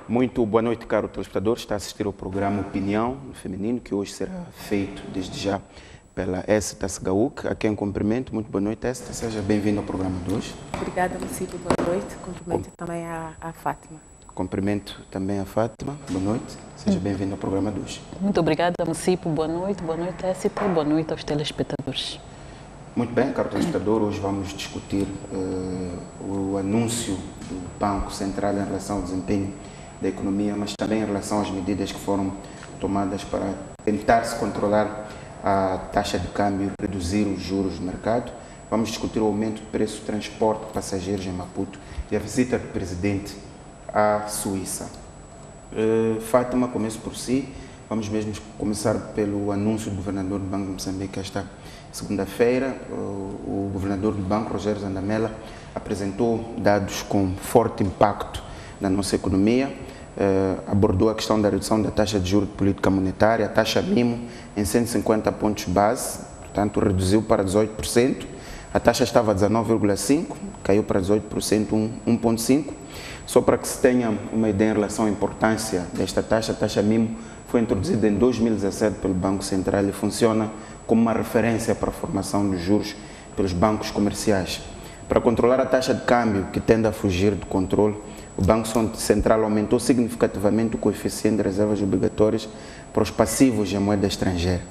Muito boa noite, caro telespectador. Está a assistir ao programa Opinião Feminino, que hoje será feito desde já pela Esther Segaúque, a quem cumprimento. Muito boa noite, Esther. Seja bem-vindo ao programa de hoje. Obrigada, Município. Boa noite. Cumprimento também a Fátima. Cumprimento também a Fátima. Boa noite. Seja bem-vindo ao programa de hoje. Muito obrigada, Município. Boa noite, Esther. Boa noite aos telespectadores. Muito bem, caro telespectador. Hoje vamos discutir o anúncio do Banco Central em relação ao desempenho da economia, mas também em relação às medidas que foram tomadas para tentar se controlar a taxa de câmbio e reduzir os juros do mercado. Vamos discutir o aumento do preço do transporte de passageiros em Maputo e a visita do presidente à Suíça. Fátima, começo por si. Vamos mesmo começar pelo anúncio do governador do Banco de Moçambique esta segunda-feira. O governador do banco, Rogério Zandamela, apresentou dados com forte impacto na nossa economia. Abordou a questão da redução da taxa de juros de política monetária, a taxa mínimo em 150 pontos base, portanto reduziu para 18%, a taxa estava a 19,5%, caiu para 18%, 1,5%. Só para que se tenha uma ideia em relação à importância desta taxa, a taxa mínimo foi introduzida em 2017 pelo Banco Central e funciona como uma referência para a formação dos juros pelos bancos comerciais. Para controlar a taxa de câmbio, que tende a fugir do controle, o Banco Central aumentou significativamente o coeficiente de reservas obrigatórias para os passivos em moeda estrangeira.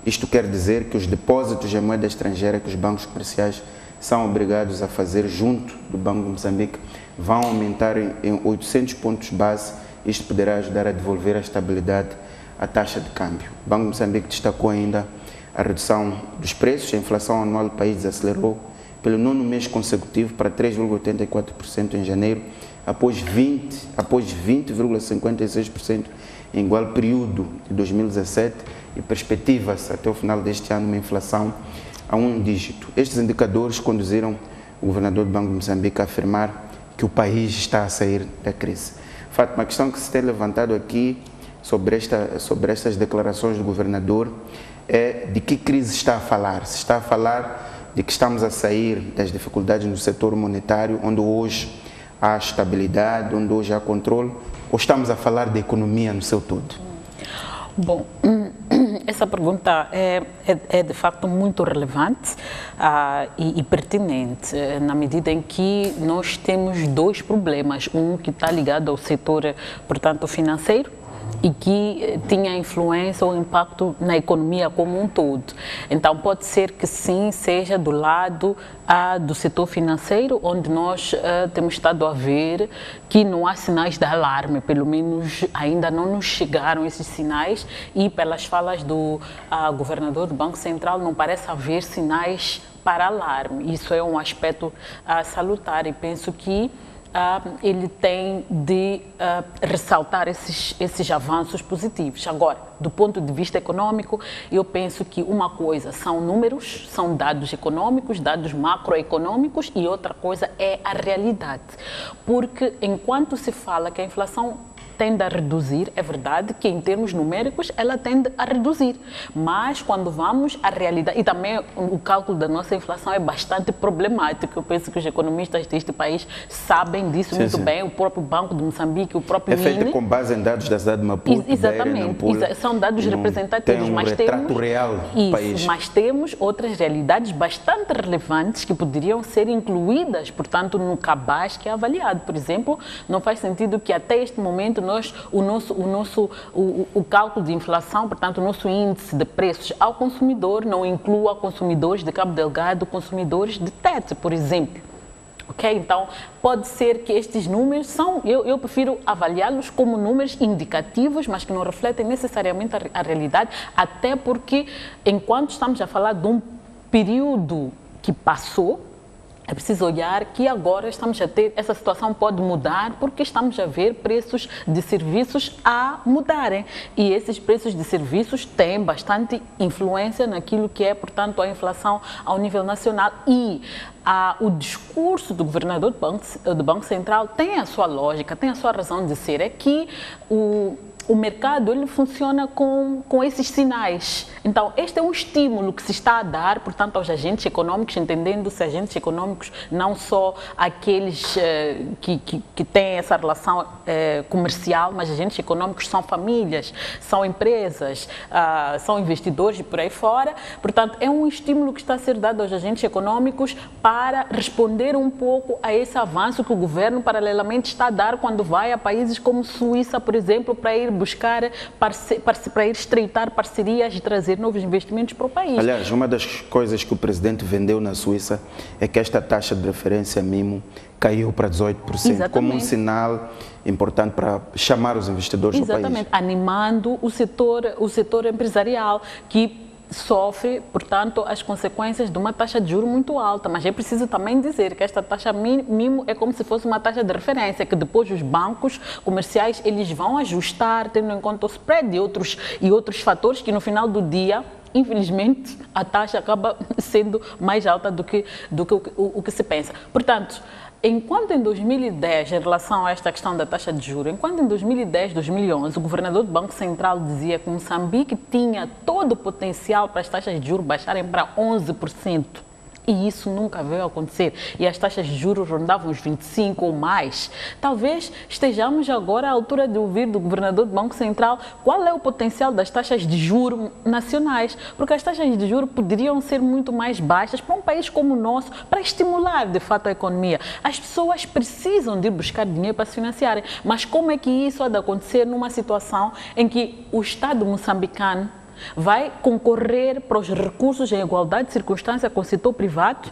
Isto quer dizer que os depósitos em moeda estrangeira que os bancos comerciais são obrigados a fazer junto do Banco de Moçambique vão aumentar em 800 pontos base. Isto poderá ajudar a devolver a estabilidade à taxa de câmbio. O Banco de Moçambique destacou ainda a redução dos preços. A inflação anual do país desacelerou pelo nono mês consecutivo para 3,84% em janeiro, após 20,56% em igual período de 2017 e perspectiva-se até o final deste ano uma inflação a um dígito. Estes indicadores conduziram o governador do Banco de Moçambique a afirmar que o país está a sair da crise. Fátima, a questão que se tem levantado aqui sobre estas declarações do governador é de que crise está a falar. Se está a falar de que estamos a sair das dificuldades no setor monetário, onde hoje há estabilidade, onde hoje há controle, ou estamos a falar da economia no seu todo? Bom, essa pergunta é de facto muito relevante e pertinente, na medida em que nós temos dois problemas. Um que está ligado ao setor, portanto, financeiro, e que tinha influência ou impacto na economia como um todo. Então, pode ser que sim, seja do lado do setor financeiro, onde nós temos estado a ver que não há sinais de alarme, pelo menos ainda não nos chegaram esses sinais, e pelas falas do governador do Banco Central não parece haver sinais para alarme. Isso é um aspecto salutar e penso que ele tem de ressaltar esses avanços positivos. Agora, do ponto de vista econômico, eu penso que uma coisa são números, são dados econômicos, dados macroeconômicos, e outra coisa é a realidade. Porque enquanto se fala que a inflação tende a reduzir, é verdade que em termos numéricos ela tende a reduzir, mas quando vamos à realidade, e também o cálculo da nossa inflação é bastante problemático, eu penso que os economistas deste país sabem disso muito bem, o próprio Banco de Moçambique, o próprio INE. É feito com base em dados da cidade de Maputo. Exatamente, são dados representativos, tem mas retrato temos real do país. Mas temos outras realidades bastante relevantes que poderiam ser incluídas, portanto, no cabaz que é avaliado. Por exemplo, não faz sentido que até este momento o cálculo de inflação, portanto, o nosso índice de preços ao consumidor não inclua consumidores de Cabo Delgado, consumidores de Tete, por exemplo. Ok? Então, pode ser que estes números são, eu prefiro avaliá-los como números indicativos, mas que não refletem necessariamente a realidade, até porque, enquanto estamos a falar de um período que passou, é preciso olhar que agora estamos a ter, essa situação pode mudar porque estamos a ver preços de serviços a mudarem. E esses preços de serviços têm bastante influência naquilo que é, portanto, a inflação ao nível nacional. E o discurso do governador do Banco Central tem a sua lógica, tem a sua razão de ser. É que o o mercado ele funciona com esses sinais. Então, este é um estímulo que se está a dar, portanto, aos agentes econômicos, entendendo-se agentes econômicos não só aqueles que têm essa relação comercial, mas agentes econômicos são famílias, são empresas, são investidores e por aí fora. Portanto, é um estímulo que está a ser dado aos agentes econômicos para responder um pouco a esse avanço que o governo paralelamente está a dar quando vai a países como Suíça, por exemplo, para ir buscar, para ir estreitar parcerias e trazer novos investimentos para o país. Aliás, uma das coisas que o presidente vendeu na Suíça é que esta taxa de referência mínimo caiu para 18%, exatamente, como um sinal importante para chamar os investidores do país. Exatamente, animando o setor empresarial que sofre, portanto, as consequências de uma taxa de juros muito alta, mas é preciso também dizer que esta taxa mínimo é como se fosse uma taxa de referência, que depois os bancos comerciais eles vão ajustar, tendo em conta o spread e outros fatores que no final do dia, infelizmente, a taxa acaba sendo mais alta do que o que se pensa. Portanto, enquanto em 2010, em relação a esta questão da taxa de juros, enquanto em 2010, 2011, o governador do Banco Central dizia que Moçambique tinha todo o potencial para as taxas de juros baixarem para 11%, e isso nunca veio a acontecer, e as taxas de juros rondavam os 25% ou mais, talvez estejamos agora à altura de ouvir do governador do Banco Central qual é o potencial das taxas de juros nacionais, porque as taxas de juros poderiam ser muito mais baixas para um país como o nosso, para estimular de fato a economia. As pessoas precisam de ir buscar dinheiro para se financiarem, mas como é que isso há de acontecer numa situação em que o Estado moçambicano vai concorrer para os recursos em igualdade de circunstância com o setor privado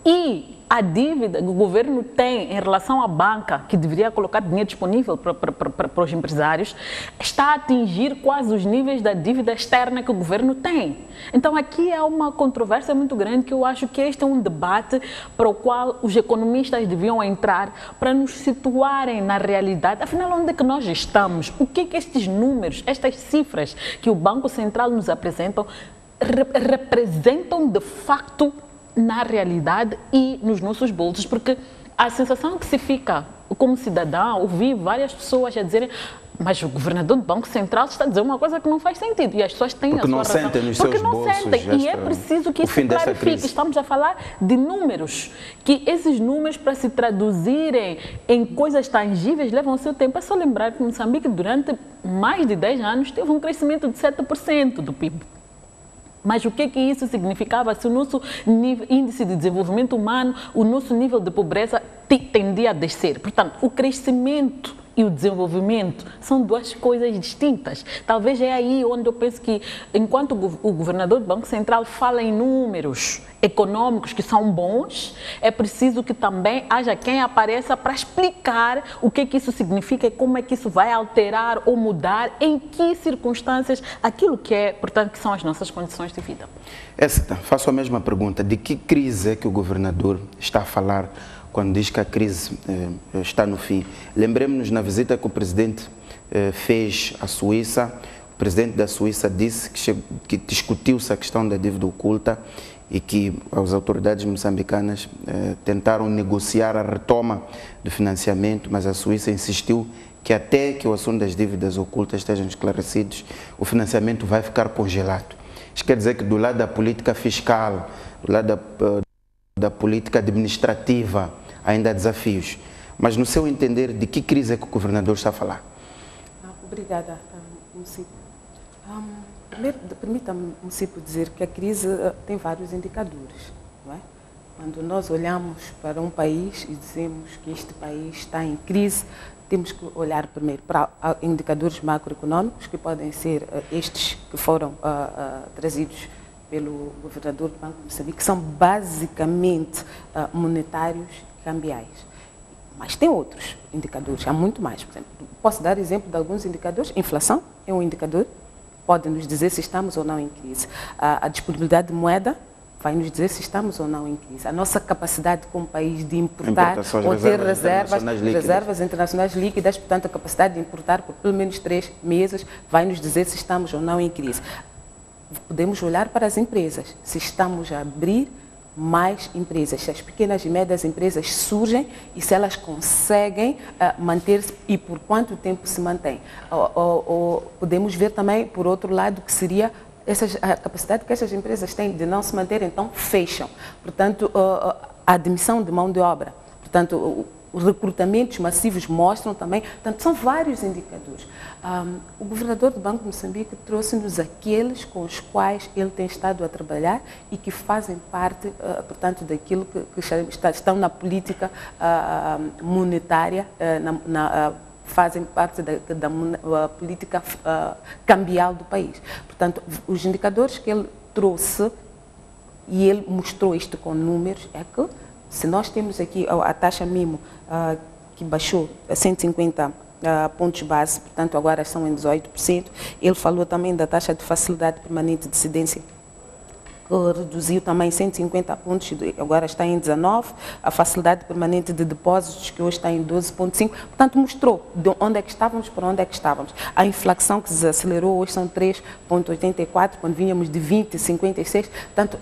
e a dívida que o governo tem em relação à banca, que deveria colocar dinheiro disponível para os empresários, está a atingir quase os níveis da dívida externa que o governo tem. Então aqui há uma controvérsia muito grande que eu acho que este é um debate para o qual os economistas deviam entrar para nos situarem na realidade. Afinal, onde é que nós estamos? O que é que estes números, estas cifras que o Banco Central nos apresentam, representam de facto na realidade e nos nossos bolsos, porque a sensação que se fica como cidadão, ouvi várias pessoas a dizerem, mas o governador do Banco Central está a dizer uma coisa que não faz sentido, e as pessoas têm porque a sua não razão. Sentem nos seus bolsos, e é preciso que isso clarifique. Estamos a falar de números, que esses números, para se traduzirem em coisas tangíveis, levam o seu tempo. É só lembrar que Moçambique, durante mais de 10 anos, teve um crescimento de 7% do PIB. Mas o que isso significava? Se o nosso índice de desenvolvimento humano, o nosso nível de pobreza tendia a descer. Portanto, o crescimento e o desenvolvimento são duas coisas distintas. Talvez é aí onde eu penso que, enquanto o governador do Banco Central fala em números econômicos que são bons, é preciso que também haja quem apareça para explicar o que isso significa e como é que isso vai alterar ou mudar, em que circunstâncias, aquilo que é, portanto, que são as nossas condições de vida. Faço a mesma pergunta. De que crise é que o governador está a falar quando diz que a crise está no fim? Lembremos-nos na visita que o presidente fez à Suíça. O presidente da Suíça disse que discutiu-se a questão da dívida oculta e que as autoridades moçambicanas tentaram negociar a retoma do financiamento, mas a Suíça insistiu que até que o assunto das dívidas ocultas estejam esclarecidos, o financiamento vai ficar congelado. Isso quer dizer que do lado da política fiscal, do lado da política administrativa, ainda há desafios. Mas, no seu entender, de que crise é que o governador está a falar? Obrigada, Mucipo. Primeiro, permita-me, Mucipo, dizer que a crise tem vários indicadores, não é? Quando nós olhamos para um país e dizemos que este país está em crise, temos que olhar primeiro para indicadores macroeconômicos, que podem ser estes que foram trazidos pelo governador do Banco de Moçambique, que são basicamente monetários e cambiais. Mas tem outros indicadores, há muito mais. Por exemplo, posso dar exemplo de alguns indicadores. Inflação é um indicador, pode nos dizer se estamos ou não em crise. A disponibilidade de moeda vai nos dizer se estamos ou não em crise. A nossa capacidade como país de importar ou ter reservas internacionais líquidas, portanto a capacidade de importar por pelo menos 3 meses, vai nos dizer se estamos ou não em crise. Podemos olhar para as empresas, se estamos a abrir mais empresas, se as pequenas e médias empresas surgem e se elas conseguem manter-se e por quanto tempo se mantém. Podemos ver também, por outro lado, que seria a capacidade que essas empresas têm de não se manter, então fecham. Portanto, a admissão de mão de obra. Portanto, os recrutamentos massivos mostram também, portanto, são vários indicadores. O governador do Banco de Moçambique trouxe-nos aqueles com os quais ele tem estado a trabalhar e que fazem parte, portanto, daquilo que estão na política monetária, fazem parte da política cambial do país. Portanto, os indicadores que ele trouxe, e ele mostrou isto com números, é que se nós temos aqui a taxa mínima que baixou a 150 pontos base, portanto agora estão em 18%, ele falou também da taxa de facilidade permanente de cedência, que reduziu também 150 pontos, agora está em 19%, a facilidade permanente de depósitos, que hoje está em 12,5%, portanto mostrou de onde é que estávamos para onde é que estávamos. A inflação que se acelerou, hoje são 3,84%, quando vínhamos de 20,56%, portanto,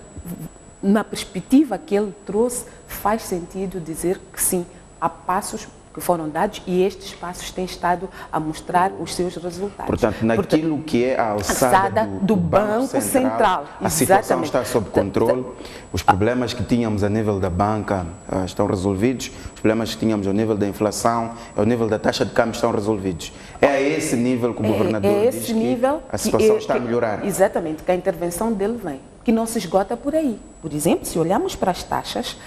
na perspectiva que ele trouxe, faz sentido dizer que sim, há passos que foram dados e estes passos têm estado a mostrar os seus resultados. Portanto, naquilo que é a alçada do Banco Central, a situação está sob controle, os problemas que tínhamos a nível da banca estão resolvidos, os problemas que tínhamos ao nível da inflação, ao nível da taxa de câmbio estão resolvidos. É a esse nível que o governador diz que a situação está a melhorar. Exatamente, que a intervenção dele vem, que não se esgota por aí. Por exemplo, se olharmos para as taxas,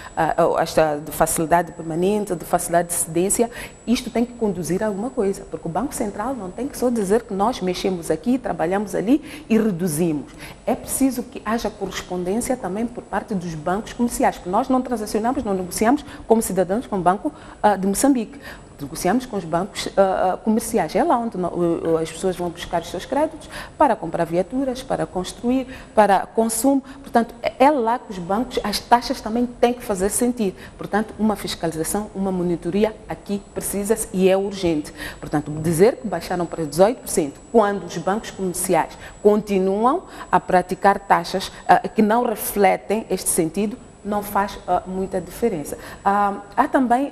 esta de facilidade permanente, de facilidade de cedência, isto tem que conduzir a alguma coisa, porque o Banco Central não tem que só dizer que nós mexemos aqui, trabalhamos ali e reduzimos. É preciso que haja correspondência também por parte dos bancos comerciais, porque nós não transacionamos, não negociamos como cidadãos com o Banco de Moçambique. Negociamos com os bancos comerciais. É lá onde as pessoas vão buscar os seus créditos para comprar viaturas, para construir, para consumo. Portanto, é lá que os bancos, as taxas também têm que fazer sentido. Portanto, uma fiscalização, uma monitoria aqui precisa-se e é urgente. Portanto, dizer que baixaram para 18% quando os bancos comerciais continuam a praticar taxas que não refletem este sentido, não faz muita diferença. Há também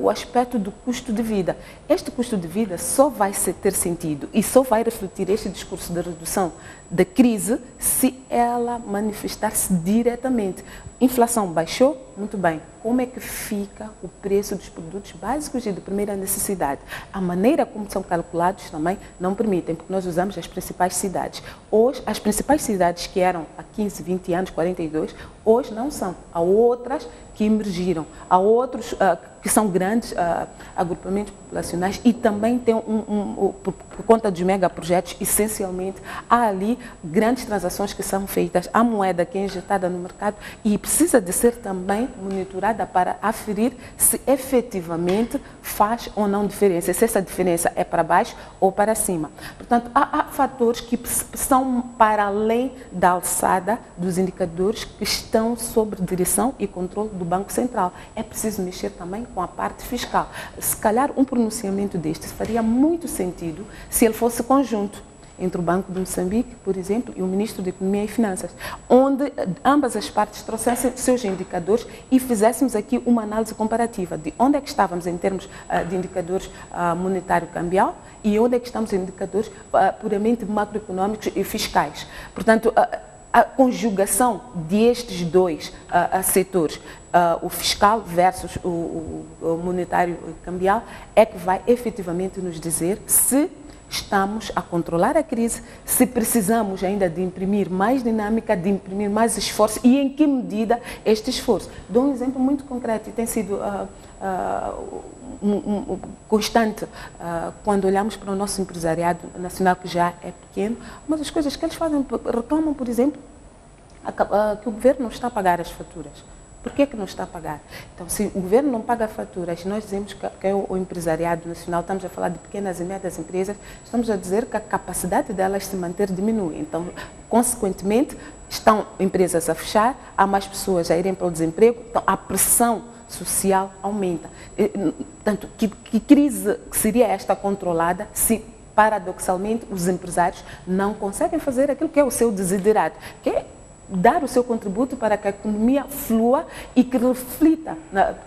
o aspecto do custo de vida. Este custo de vida só vai ter sentido e só vai refletir este discurso de redução da crise se ela manifestar-se diretamente. Inflação baixou? Muito bem. Como é que fica o preço dos produtos básicos e de primeira necessidade? A maneira como são calculados também não permitem, porque nós usamos as principais cidades. Hoje, as principais cidades que eram há 15, 20 anos, 42, hoje não são. Há outras que emergiram, há outros que são grandes agrupamentos populacionais e também tem por conta dos megaprojetos, essencialmente, há ali grandes transações que são feitas, há moeda que é injetada no mercado e precisa de ser também monitorada para aferir se efetivamente faz ou não diferença, se essa diferença é para baixo ou para cima. Portanto, há fatores que são para além da alçada dos indicadores que estão sob direção e controle do Banco Central. É preciso mexer também com a parte fiscal. Se calhar um pronunciamento deste faria muito sentido se ele fosse conjunto entre o Banco de Moçambique, por exemplo, e o Ministro da Economia e Finanças, onde ambas as partes trouxessem seus indicadores e fizéssemos aqui uma análise comparativa de onde é que estávamos em termos de indicadores monetário cambial e onde é que estamos em indicadores puramente macroeconómicos e fiscais. Portanto, a conjugação destes dois setores, o fiscal versus o monetário cambial, é que vai efetivamente nos dizer se estamos a controlar a crise, se precisamos ainda de imprimir mais dinâmica, de imprimir mais esforço e em que medida este esforço. Dou um exemplo muito concreto e tem sido constante quando olhamos para o nosso empresariado nacional, que já é pequeno. Uma das coisas que eles fazem, reclamam, por exemplo, que o governo não está a pagar as faturas. Por que não está a pagar? Então, se o governo não paga faturas, nós dizemos que é o empresariado nacional, estamos a falar de pequenas e médias empresas, estamos a dizer que a capacidade delas se manter diminui. Então, consequentemente, estão empresas a fechar, há mais pessoas a irem para o desemprego, então a pressão social aumenta. Portanto, que crise seria esta controlada se, paradoxalmente, os empresários não conseguem fazer aquilo que é o seu desiderato, que é dar o seu contributo para que a economia flua e que reflita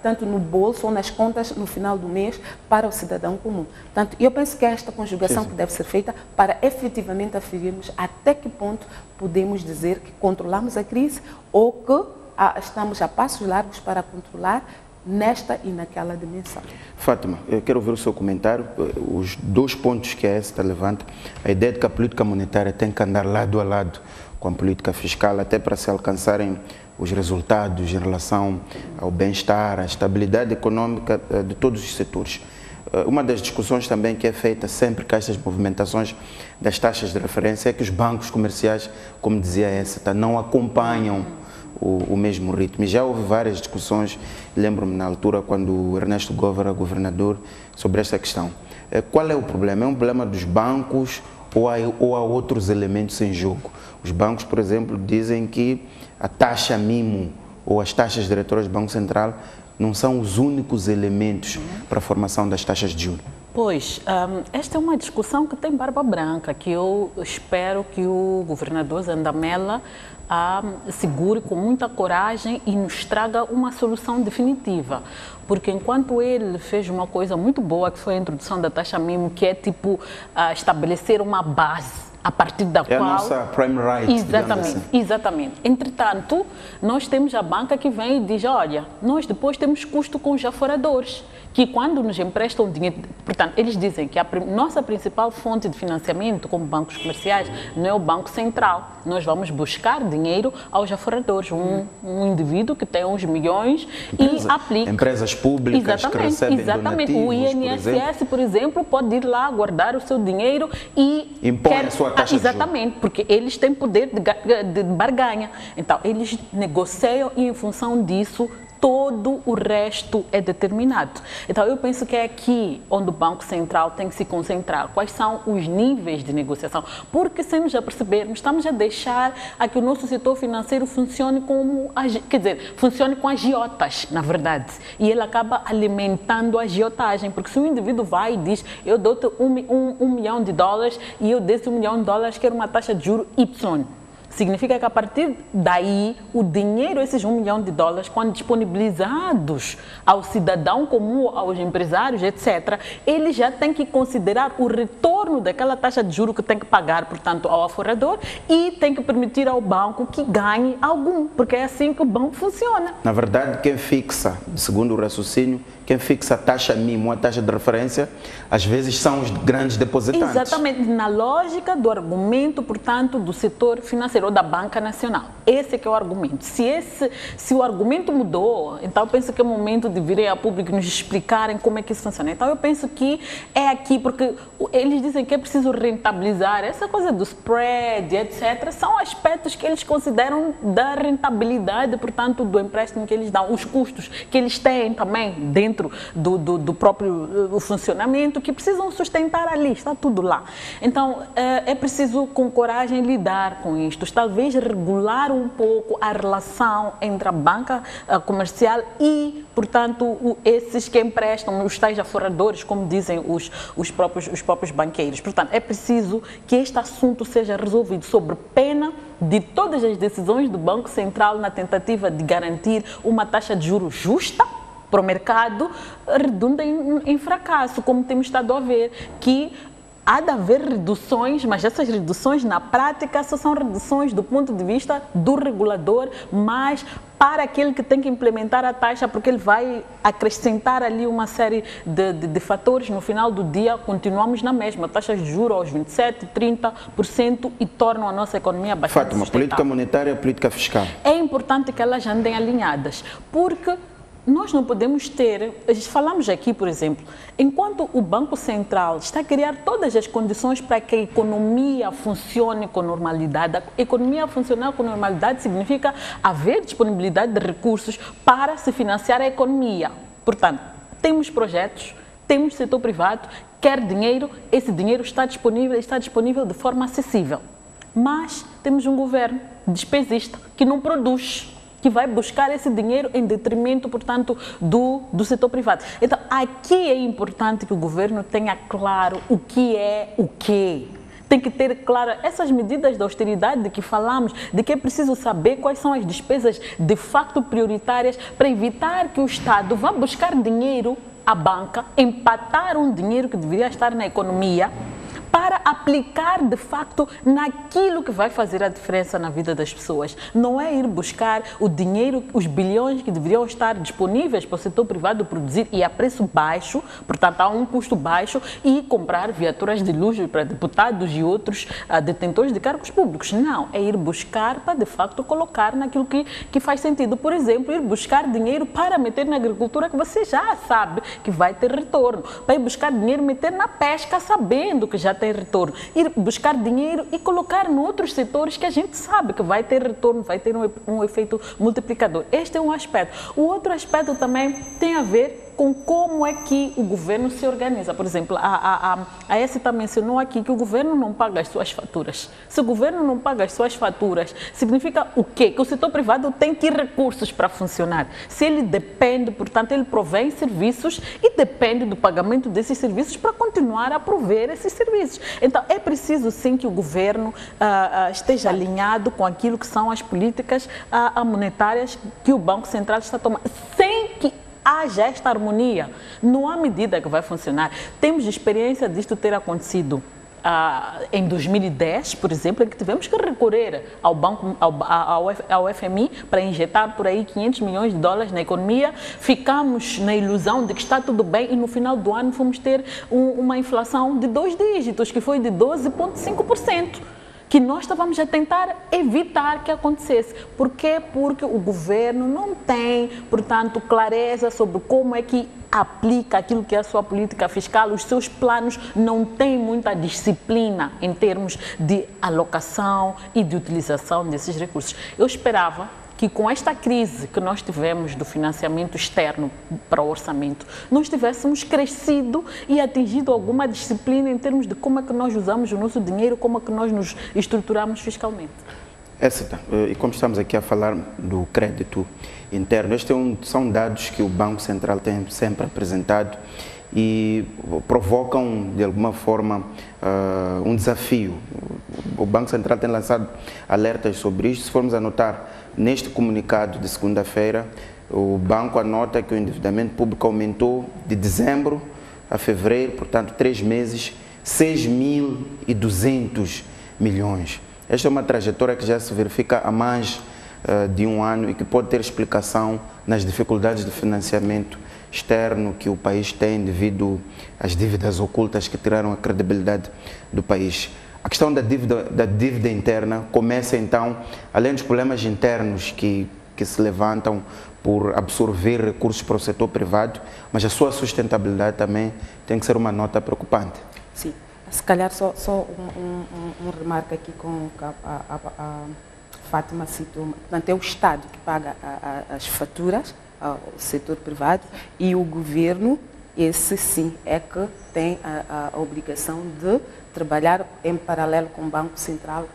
tanto no bolso ou nas contas no final do mês para o cidadão comum. Portanto, eu penso que é esta conjugação que deve ser feita para efetivamente aferirmos até que ponto podemos dizer que controlamos a crise ou que estamos a passos largos para controlar nesta e naquela dimensão. Fátima, eu quero ouvir o seu comentário. Os 2 pontos que a ESTA levanta, a ideia de que a política monetária tem que andar lado a lado com a política fiscal, até para se alcançarem os resultados em relação ao bem-estar, à estabilidade econômica de todos os setores. Uma das discussões também que é feita sempre com estas movimentações das taxas de referência é que os bancos comerciais, como dizia a ESTA, não acompanham o mesmo ritmo. E já houve várias discussões, lembro-me na altura quando o Ernesto Gover era governador, sobre esta questão. Qual é o problema? É um problema dos bancos ou há outros elementos em jogo? Os bancos, por exemplo, dizem que a taxa mínimo ou as taxas diretórias do Banco Central não são os únicos elementos para a formação das taxas de juros. Pois, esta é uma discussão que tem barba branca, que eu espero que o governador Zandamela segure com muita coragem e nos traga uma solução definitiva. Porque enquanto ele fez uma coisa muito boa, que foi a introdução da taxa mínima, que é tipo estabelecer uma base a partir da qual... É a nossa prime right, exatamente, assim. Exatamente. Entretanto, nós temos a banca que vem e diz, olha, nós depois temos custo com os aforadores, que quando nos emprestam dinheiro... Portanto, eles dizem que a nossa principal fonte de financiamento como bancos comerciais não é o Banco Central. Nós vamos buscar dinheiro aos aforadores. Um indivíduo que tem uns milhões e aplica... Empresas públicas que recebem donativos, o INSS, por exemplo, pode ir lá guardar o seu dinheiro e... impõe a sua taxa de juros. Exatamente, porque eles têm poder de barganha. Então, eles negociam e, em função disso, todo o resto é determinado. Então, eu penso que é aqui onde o Banco Central tem que se concentrar. Quais são os níveis de negociação? Porque, sem nos apercebermos, estamos a deixar a que o nosso setor financeiro funcione como, funcione com agiotas, na verdade. E ele acaba alimentando a agiotagem, porque se um indivíduo vai e diz, eu dou-te $1 milhão e eu desse $1 milhão quero uma taxa de juros Y. Significa que a partir daí, o dinheiro, esses $1 milhão, quando disponibilizados ao cidadão comum, aos empresários, etc., ele já tem que considerar o retorno daquela taxa de juros que tem que pagar, portanto, ao aforador e tem que permitir ao banco que ganhe algum, porque é assim que o banco funciona. Na verdade, quem fixa, segundo o raciocínio, quem fixa a taxa mínima, a taxa de referência, às vezes são os grandes depositantes. Exatamente, na lógica do argumento, portanto, do setor financeiro ou da Banca Nacional. Esse é que é o argumento. Se o argumento mudou, então eu penso que é o momento de virem a público nos explicarem como é que isso funciona. Então eu penso que é aqui, porque eles dizem que é preciso rentabilizar, essa coisa do spread, etc., são aspectos que eles consideram da rentabilidade, portanto, do empréstimo que eles dão, os custos que eles têm também dentro do próprio funcionamento, que precisam sustentar ali, está tudo lá. Então, é preciso com coragem lidar com isto, talvez regular um pouco a relação entre a banca comercial e, portanto, esses que emprestam, os tais aforadores, como dizem os próprios banqueiros. Portanto, é preciso que este assunto seja resolvido sob pena de todas as decisões do Banco Central na tentativa de garantir uma taxa de juros justa para o mercado, redunda em fracasso, como temos estado a ver, que há de haver reduções, mas essas reduções na prática só são reduções do ponto de vista do regulador, mas para aquele que tem que implementar a taxa, porque ele vai acrescentar ali uma série de fatores. No final do dia, continuamos na mesma, taxas de juros aos 27%, 30% e tornam a nossa economia bastante sustentável. Política monetária e política fiscal. É importante que elas andem alinhadas, porque nós não podemos ter, falamos aqui, por exemplo, enquanto o Banco Central está a criar todas as condições para que a economia funcione com normalidade. A economia funcionar com normalidade significa haver disponibilidade de recursos para se financiar a economia. Portanto, temos projetos, temos setor privado, quer dinheiro, esse dinheiro está disponível de forma acessível. Mas temos um governo despesista que não produz, que vai buscar esse dinheiro em detrimento, portanto, do setor privado. Então, aqui é importante que o governo tenha claro o que é o quê. tem que ter clara essas medidas de austeridade de que falamos, de que é preciso saber quais são as despesas de facto prioritárias para evitar que o Estado vá buscar dinheiro à banca, empatar um dinheiro que deveria estar na economia, para aplicar de facto naquilo que vai fazer a diferença na vida das pessoas. Não é ir buscar o dinheiro, os bilhões que deveriam estar disponíveis para o setor privado produzir e a preço baixo, portanto a um custo baixo, e comprar viaturas de luxo para deputados e outros detentores de cargos públicos. Não, é ir buscar para de facto colocar naquilo que faz sentido. Por exemplo, ir buscar dinheiro para meter na agricultura que você já sabe que vai ter retorno. Para ir buscar dinheiro, meter na pesca sabendo que já tem retorno, ir buscar dinheiro e colocar em outros setores que a gente sabe que vai ter retorno, vai ter um efeito multiplicador. Este é um aspecto. O outro aspecto também tem a ver com como é que o governo se organiza. Por exemplo, a Écita mencionou aqui que o governo não paga as suas faturas. Se o governo não paga as suas faturas, significa o quê? Que o setor privado tem que ter recursos para funcionar. Se ele depende, portanto, ele provém serviços e depende do pagamento desses serviços para continuar a prover esses serviços. Então, é preciso sim que o governo esteja alinhado com aquilo que são as políticas monetárias que o Banco Central está tomando, sem que haja esta harmonia. Não há medida que vai funcionar. Temos experiência disto ter acontecido em 2010, por exemplo, em que tivemos que recorrer ao banco, ao FMI para injetar por aí 500 milhões de dólares na economia. Ficamos na ilusão de que está tudo bem e no final do ano fomos ter uma inflação de 2 dígitos, que foi de 12,5%. Que nós estávamos a tentar evitar que acontecesse. Por quê? Porque o governo não tem, portanto, clareza sobre como é que aplica aquilo que é a sua política fiscal, os seus planos não têm muita disciplina em termos de alocação e de utilização desses recursos. Eu esperava que com esta crise que nós tivemos do financiamento externo para o orçamento, nós tivéssemos crescido e atingido alguma disciplina em termos de como é que nós usamos o nosso dinheiro, como é que nós nos estruturamos fiscalmente. Écita, e como estamos aqui a falar do crédito interno, estes são dados que o Banco Central tem sempre apresentado e provocam, de alguma forma, um desafio. O Banco Central tem lançado alertas sobre isto. Se formos a notar, neste comunicado de segunda-feira, o banco anota que o endividamento público aumentou de dezembro a fevereiro, portanto, 3 meses, 6.200 milhões. Esta é uma trajetória que já se verifica há mais de um ano e que pode ter explicação nas dificuldades de financiamento externo que o país tem devido às dívidas ocultas que tiraram a credibilidade do país. A questão da dívida interna começa então, além dos problemas internos que se levantam por absorver recursos para o setor privado, mas a sua sustentabilidade também tem que ser uma nota preocupante. Sim, se calhar só um remarque aqui com a Fátima citou. Portanto, é o Estado que paga as faturas ao setor privado e o governo, esse sim, é que tem a obrigação de trabalhar em paralelo com o Banco Central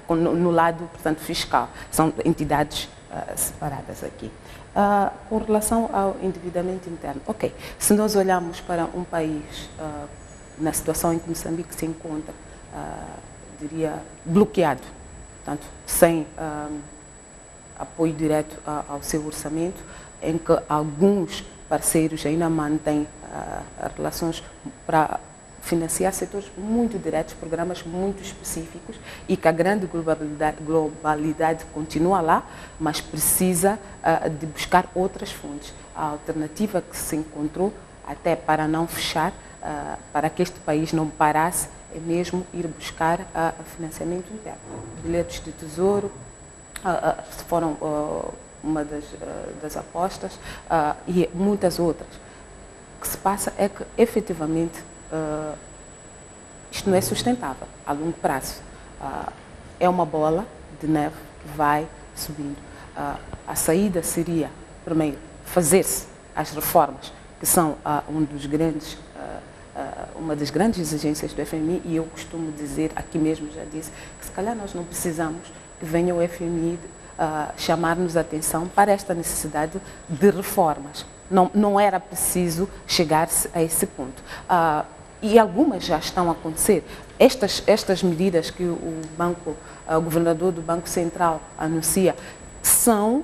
no lado, portanto, fiscal. São entidades separadas aqui. Com relação ao endividamento interno, ok, se nós olharmos para um país na situação em que Moçambique se encontra, diria, bloqueado, portanto, sem apoio direto ao seu orçamento, em que alguns parceiros ainda mantêm relações para financiar setores muito diretos, programas muito específicos e que a grande globalidade continua lá, mas precisa de buscar outras fontes. A alternativa que se encontrou, até para não fechar, para que este país não parasse, é mesmo ir buscar financiamento interno. Bilhetes de tesouro foram uma das apostas e muitas outras. O que se passa é que, efetivamente, isto não é sustentável a longo prazo. É uma bola de neve que vai subindo. A saída seria, primeiro, fazer-se as reformas, que são uma das grandes exigências do FMI, e eu costumo dizer, aqui mesmo já disse, que se calhar nós não precisamos que venha o FMI chamar-nos a atenção para esta necessidade de reformas. Não era preciso chegar-se a esse ponto. e algumas já estão a acontecer. Estas medidas que o governador do Banco Central anuncia são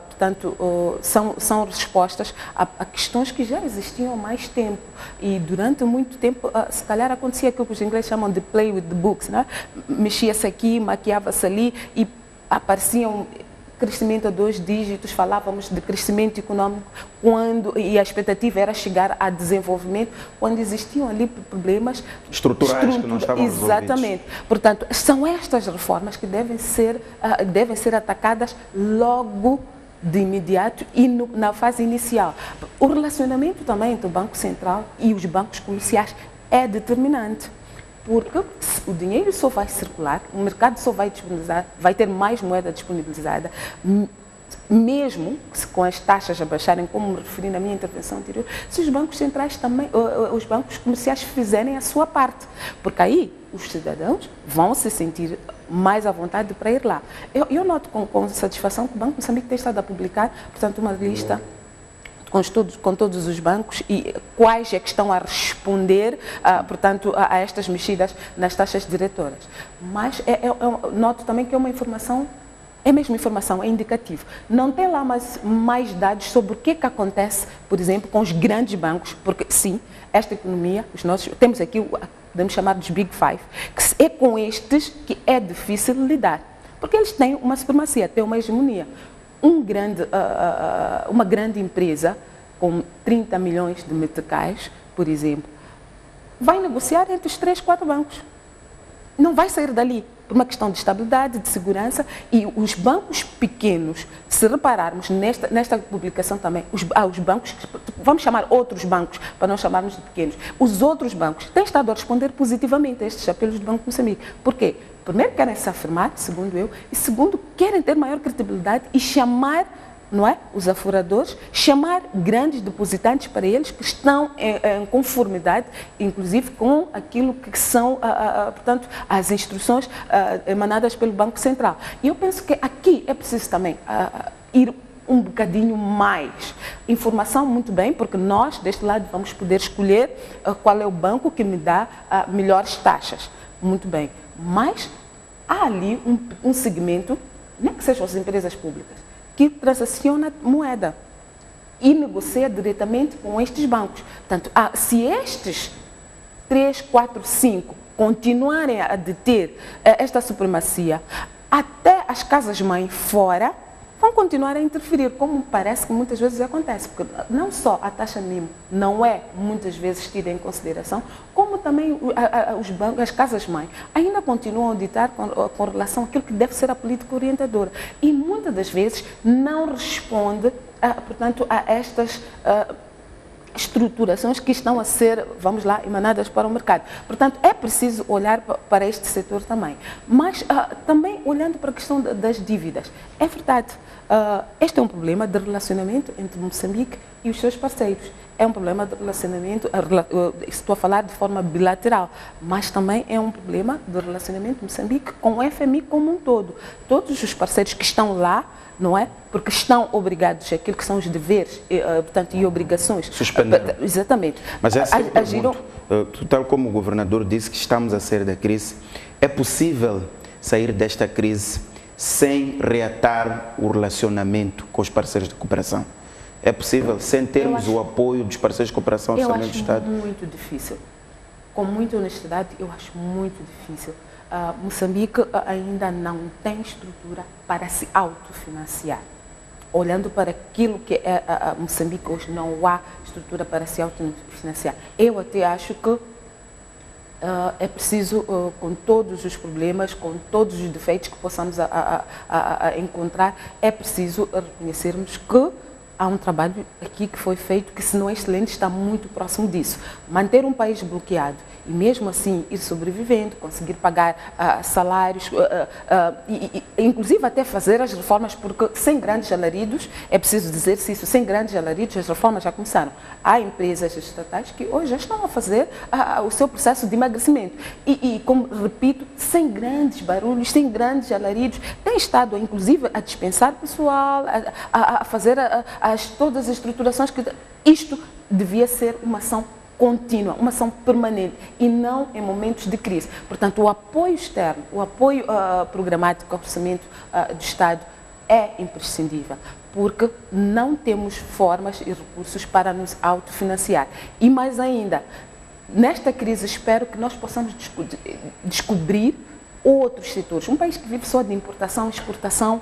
portanto, são respostas a questões que já existiam há mais tempo. E durante muito tempo, se calhar acontecia aquilo que os ingleses chamam de play with the books, né? Mexia-se aqui, maquiava-se ali e apareciam crescimento a 2 dígitos, falávamos de crescimento econômico e a expectativa era chegar a desenvolvimento quando existiam ali problemas estruturais que não estavam resolvidos. Exatamente. Portanto, são estas reformas que devem ser atacadas logo de imediato e na fase inicial. O relacionamento também entre o Banco Central e os bancos comerciais é determinante. Porque o dinheiro só vai circular, o mercado só vai disponibilizar, vai ter mais moeda disponibilizada, mesmo com as taxas a baixarem, como me referi na minha intervenção anterior, se os bancos centrais também, os bancos comerciais fizerem a sua parte. Porque aí os cidadãos vão se sentir mais à vontade para ir lá. Eu noto com satisfação que o Banco de Moçambique tem estado a publicar, portanto, uma lista com todos os bancos e quais é que estão a responder, portanto, a estas mexidas nas taxas diretoras. Mas noto também que é uma informação, é mesmo informação, é indicativo. Não tem lá mais dados sobre o que acontece, por exemplo, com os grandes bancos, porque sim, esta economia, temos aqui, podemos chamar dos Big Five, que é com estes que é difícil lidar, porque eles têm uma supremacia, têm uma hegemonia. Uma grande empresa com 30 milhões de meticais, por exemplo, vai negociar entre os 3, 4 bancos. Não vai sair dali por uma questão de estabilidade, de segurança, e os bancos pequenos, se repararmos nesta publicação também, os bancos, vamos chamar outros bancos, para não chamarmos de pequenos, os outros bancos têm estado a responder positivamente a estes apelos do Banco de Moçambique. Por quê? Primeiro, querem se afirmar, segundo eu, e segundo, querem ter maior credibilidade e chamar, não é, os afuradores, chamar grandes depositantes para eles que estão em conformidade, inclusive com aquilo que são, portanto, as instruções emanadas pelo Banco Central. E eu penso que aqui é preciso também ir um bocadinho mais. Informação, muito bem, porque nós, deste lado, vamos poder escolher qual é o banco que me dá melhores taxas. Muito bem. Mas há ali um segmento, nem que sejam as empresas públicas, que transaciona moeda e negocia diretamente com estes bancos. Portanto, se estes 3, 4, 5 continuarem a deter esta supremacia, até as casas-mãe fora vão continuar a interferir, como parece que muitas vezes acontece, porque não só a taxa mínima não é muitas vezes tida em consideração, como também os bancos, as casas-mãe, ainda continuam a ditar com relação àquilo que deve ser a política orientadora. E muitas das vezes não responde, portanto, a estas estruturações que estão a ser, vamos lá, emanadas para o mercado. Portanto, é preciso olhar para este setor também. Mas também olhando para a questão das dívidas. É verdade, este é um problema de relacionamento entre Moçambique e os seus parceiros. É um problema de relacionamento, estou a falar de forma bilateral, mas também é um problema de relacionamento de Moçambique com o FMI como um todo. Todos os parceiros que estão lá, não é? Porque estão obrigados àquilo que são os deveres, portanto, e obrigações. Suspenderam. Exatamente. Mas essa é agiram... Tal como o governador disse que estamos a sair da crise, é possível sair desta crise sem reatar o relacionamento com os parceiros de cooperação? É possível, sem termos o apoio dos parceiros de cooperação, orçamento do Estado? Eu acho muito difícil. Com muita honestidade, eu acho muito difícil. Moçambique ainda não tem estrutura para se autofinanciar. Olhando para aquilo que é Moçambique hoje, não há estrutura para se autofinanciar. Eu até acho que é preciso, com todos os problemas, com todos os defeitos que possamos encontrar, é preciso reconhecermos que há um trabalho aqui que foi feito, que se não é excelente, está muito próximo disso. Manter um país bloqueado e mesmo assim ir sobrevivendo, conseguir pagar salários, inclusive até fazer as reformas, porque sem grandes alaridos, é preciso dizer-se isso, sem grandes alaridos as reformas já começaram. Há empresas estatais que hoje já estão a fazer o seu processo de emagrecimento. E como repito, sem grandes barulhos, sem grandes alaridos, tem estado inclusive a dispensar pessoal, a fazer todas as estruturações que... Isto devia ser uma ação contínua, uma ação permanente e não em momentos de crise. Portanto, o apoio externo, o apoio programático ao orçamento do Estado é imprescindível, porque não temos formas e recursos para nos autofinanciar. E mais ainda, nesta crise espero que nós possamos descobrir outros setores. Um país que vive só de importação e exportação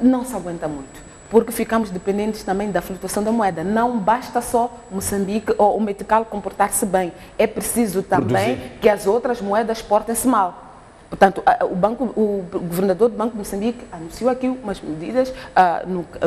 não se aguenta muito, porque ficamos dependentes também da flutuação da moeda. Não basta só Moçambique ou o Metical comportar-se bem, é preciso também que as outras moedas portem-se mal. Portanto, o governador do Banco de Moçambique anunciou aqui umas medidas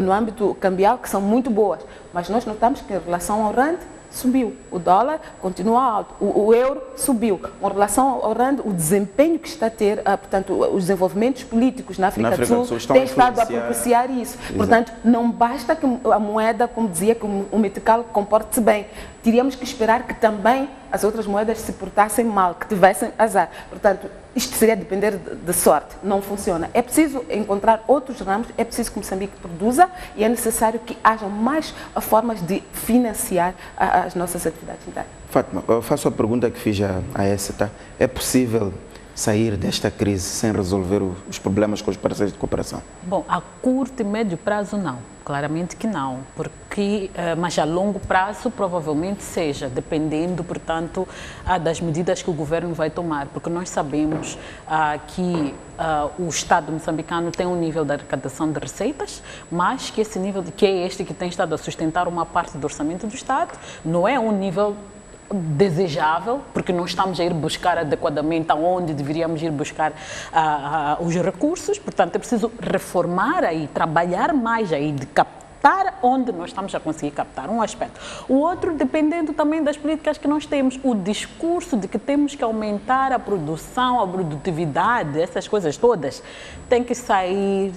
no âmbito cambial que são muito boas, mas nós notamos que em relação ao rand subiu, o dólar continua alto, o euro subiu. Em relação ao rand, o desempenho que está a ter, portanto, os desenvolvimentos políticos na África do Sul têm estado a propiciar isso. Exato. Portanto, não basta que a moeda, como dizia, que o Metical comporte-se bem. Teríamos que esperar que também as outras moedas se portassem mal, que tivessem azar. Portanto, isto seria depender de sorte, não funciona. É preciso encontrar outros ramos, é preciso que Moçambique produza e é necessário que hajam mais formas de financiar as nossas atividades internas. Fátima, eu faço a pergunta que fiz a essa, tá? É possível sair desta crise sem resolver os problemas com os parceiros de cooperação? Bom, a curto e médio prazo não, claramente que não, porque, mas a longo prazo provavelmente seja, dependendo, portanto, das medidas que o governo vai tomar, porque nós sabemos que o Estado moçambicano tem um nível de arrecadação de receitas, mas que esse nível, que é este que tem estado a sustentar uma parte do orçamento do Estado, não é um nível desejável, porque não estamos a ir buscar adequadamente aonde deveríamos ir buscar os recursos, portanto é preciso reformar aí, trabalhar mais aí, de captar onde nós estamos a conseguir captar, um aspecto. O outro, dependendo também das políticas que nós temos, o discurso de que temos que aumentar a produção, a produtividade, essas coisas todas, tem que sair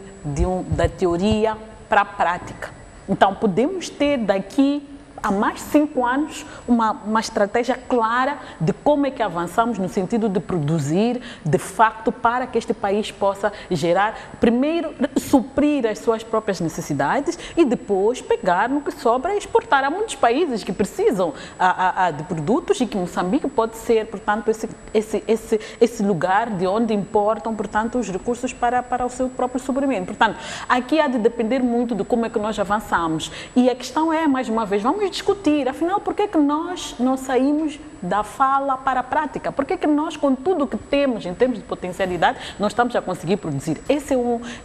da teoria para a prática. Então podemos ter daqui há mais de 5 anos uma estratégia clara de como é que avançamos no sentido de produzir, de facto, para que este país possa gerar, primeiro, suprir as suas próprias necessidades e depois pegar no que sobra e exportar. Há muitos países que precisam de produtos e que Moçambique pode ser, portanto, esse lugar de onde importam, portanto, os recursos para o seu próprio suprimento. Portanto, aqui há de depender muito de como é que nós avançamos. E a questão é, mais uma vez, vamos discutir, afinal, por que que nós não saímos da fala para a prática? Por que que nós, com tudo que temos em termos de potencialidade, não estamos a conseguir produzir? Esse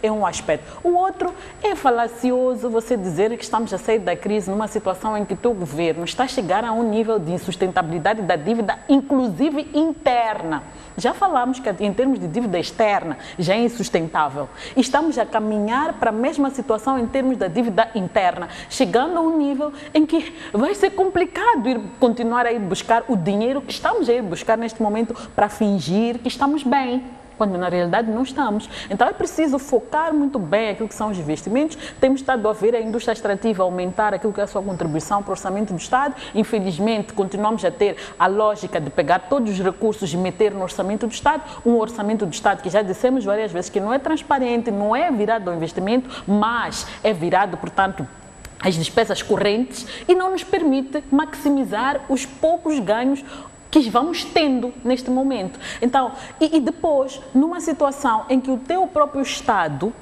é um aspecto. O outro é falacioso você dizer que estamos a sair da crise numa situação em que o teu governo está a chegar a um nível de insustentabilidade da dívida, inclusive interna. Já falamos que em termos de dívida externa já é insustentável. Estamos a caminhar para a mesma situação em termos da dívida interna, chegando a um nível em que vai ser complicado continuar a ir buscar o dinheiro que estamos a ir buscar neste momento para fingir que estamos bem, quando na realidade não estamos. Então é preciso focar muito bem aquilo que são os investimentos. Temos estado a ver a indústria extrativa aumentar aquilo que é a sua contribuição para o orçamento do Estado. Infelizmente, continuamos a ter a lógica de pegar todos os recursos e meter no orçamento do Estado, um orçamento do Estado que já dissemos várias vezes que não é transparente, não é virado ao investimento, mas é virado, portanto, às despesas correntes e não nos permite maximizar os poucos ganhos que vamos tendo neste momento. Então, e depois, numa situação em que o teu próprio Estado,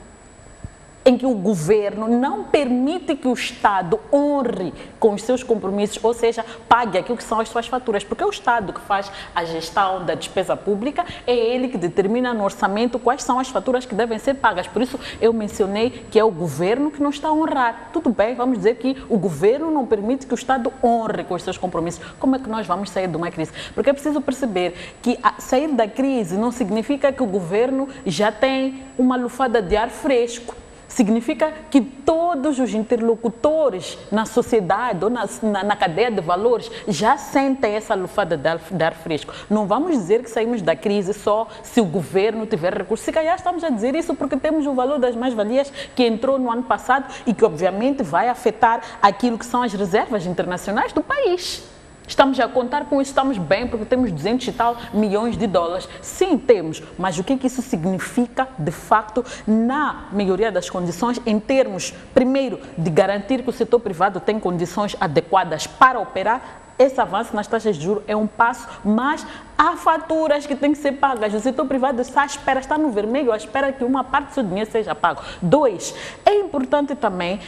em que o governo não permite que o Estado honre com os seus compromissos, ou seja, pague aquilo que são as suas faturas, porque é o Estado que faz a gestão da despesa pública, é ele que determina no orçamento quais são as faturas que devem ser pagas. Por isso, eu mencionei que é o governo que não está a honrar. Tudo bem, vamos dizer que o governo não permite que o Estado honre com os seus compromissos. Como é que nós vamos sair de uma crise? Porque é preciso perceber que sair da crise não significa que o governo já tem uma lufada de ar fresco. Significa que todos os interlocutores na sociedade ou na cadeia de valores já sentem essa lufada de ar fresco. Não vamos dizer que saímos da crise só se o governo tiver recursos. Se calhar estamos a dizer isso porque temos o valor das mais-valias que entrou no ano passado e que obviamente vai afetar aquilo que são as reservas internacionais do país. Estamos a contar com isso, estamos bem, porque temos 200 e tal milhões de dólares. Sim, temos, mas o que isso significa, de facto, na melhoria das condições, em termos, primeiro, de garantir que o setor privado tem condições adequadas para operar, esse avanço nas taxas de juros é um passo, mas há faturas que têm que ser pagas. O setor privado está à espera, está no vermelho, à espera que uma parte do seu dinheiro seja pago. 2, é importante também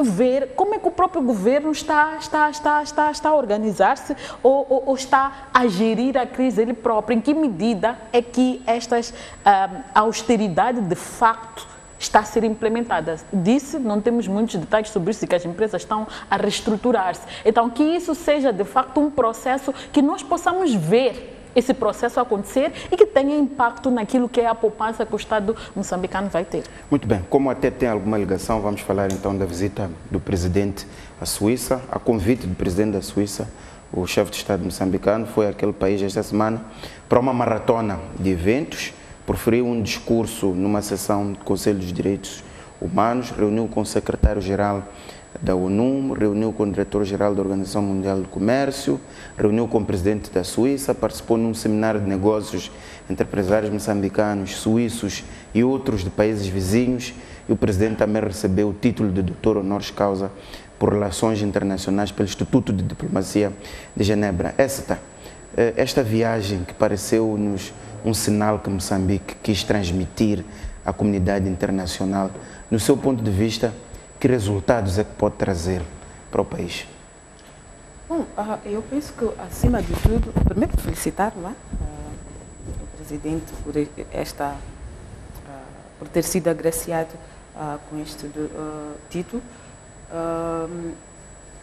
ver como é que o próprio governo está a organizar-se ou está a gerir a crise ele próprio. Em que medida é que estas austeridade de facto está a ser implementada? Disse, não temos muitos detalhes sobre isso, que as empresas estão a reestruturar-se. Então, que isso seja de facto um processo que nós possamos ver esse processo acontecer e que tenha impacto naquilo que é a poupança que o Estado moçambicano vai ter. Muito bem, como até tem alguma ligação, vamos falar então da visita do presidente à Suíça. A convite do presidente da Suíça, o chefe de Estado moçambicano, foi àquele país esta semana para uma maratona de eventos. Proferiu um discurso numa sessão do Conselho dos Direitos Humanos, reuniu com o secretário-geral da ONU, reuniu com o diretor-geral da Organização Mundial do Comércio, reuniu com o presidente da Suíça, participou num seminário de negócios entre empresários moçambicanos, suíços e outros de países vizinhos, e o presidente também recebeu o título de doutor honoris causa por Relações Internacionais pelo Instituto de Diplomacia de Genebra. Esta viagem que pareceu-nos um sinal que Moçambique quis transmitir à comunidade internacional, no seu ponto de vista, que resultados é que pode trazer para o país? Bom, eu penso que, acima de tudo, primeiro felicitar o presidente por ter sido agraciado com este título.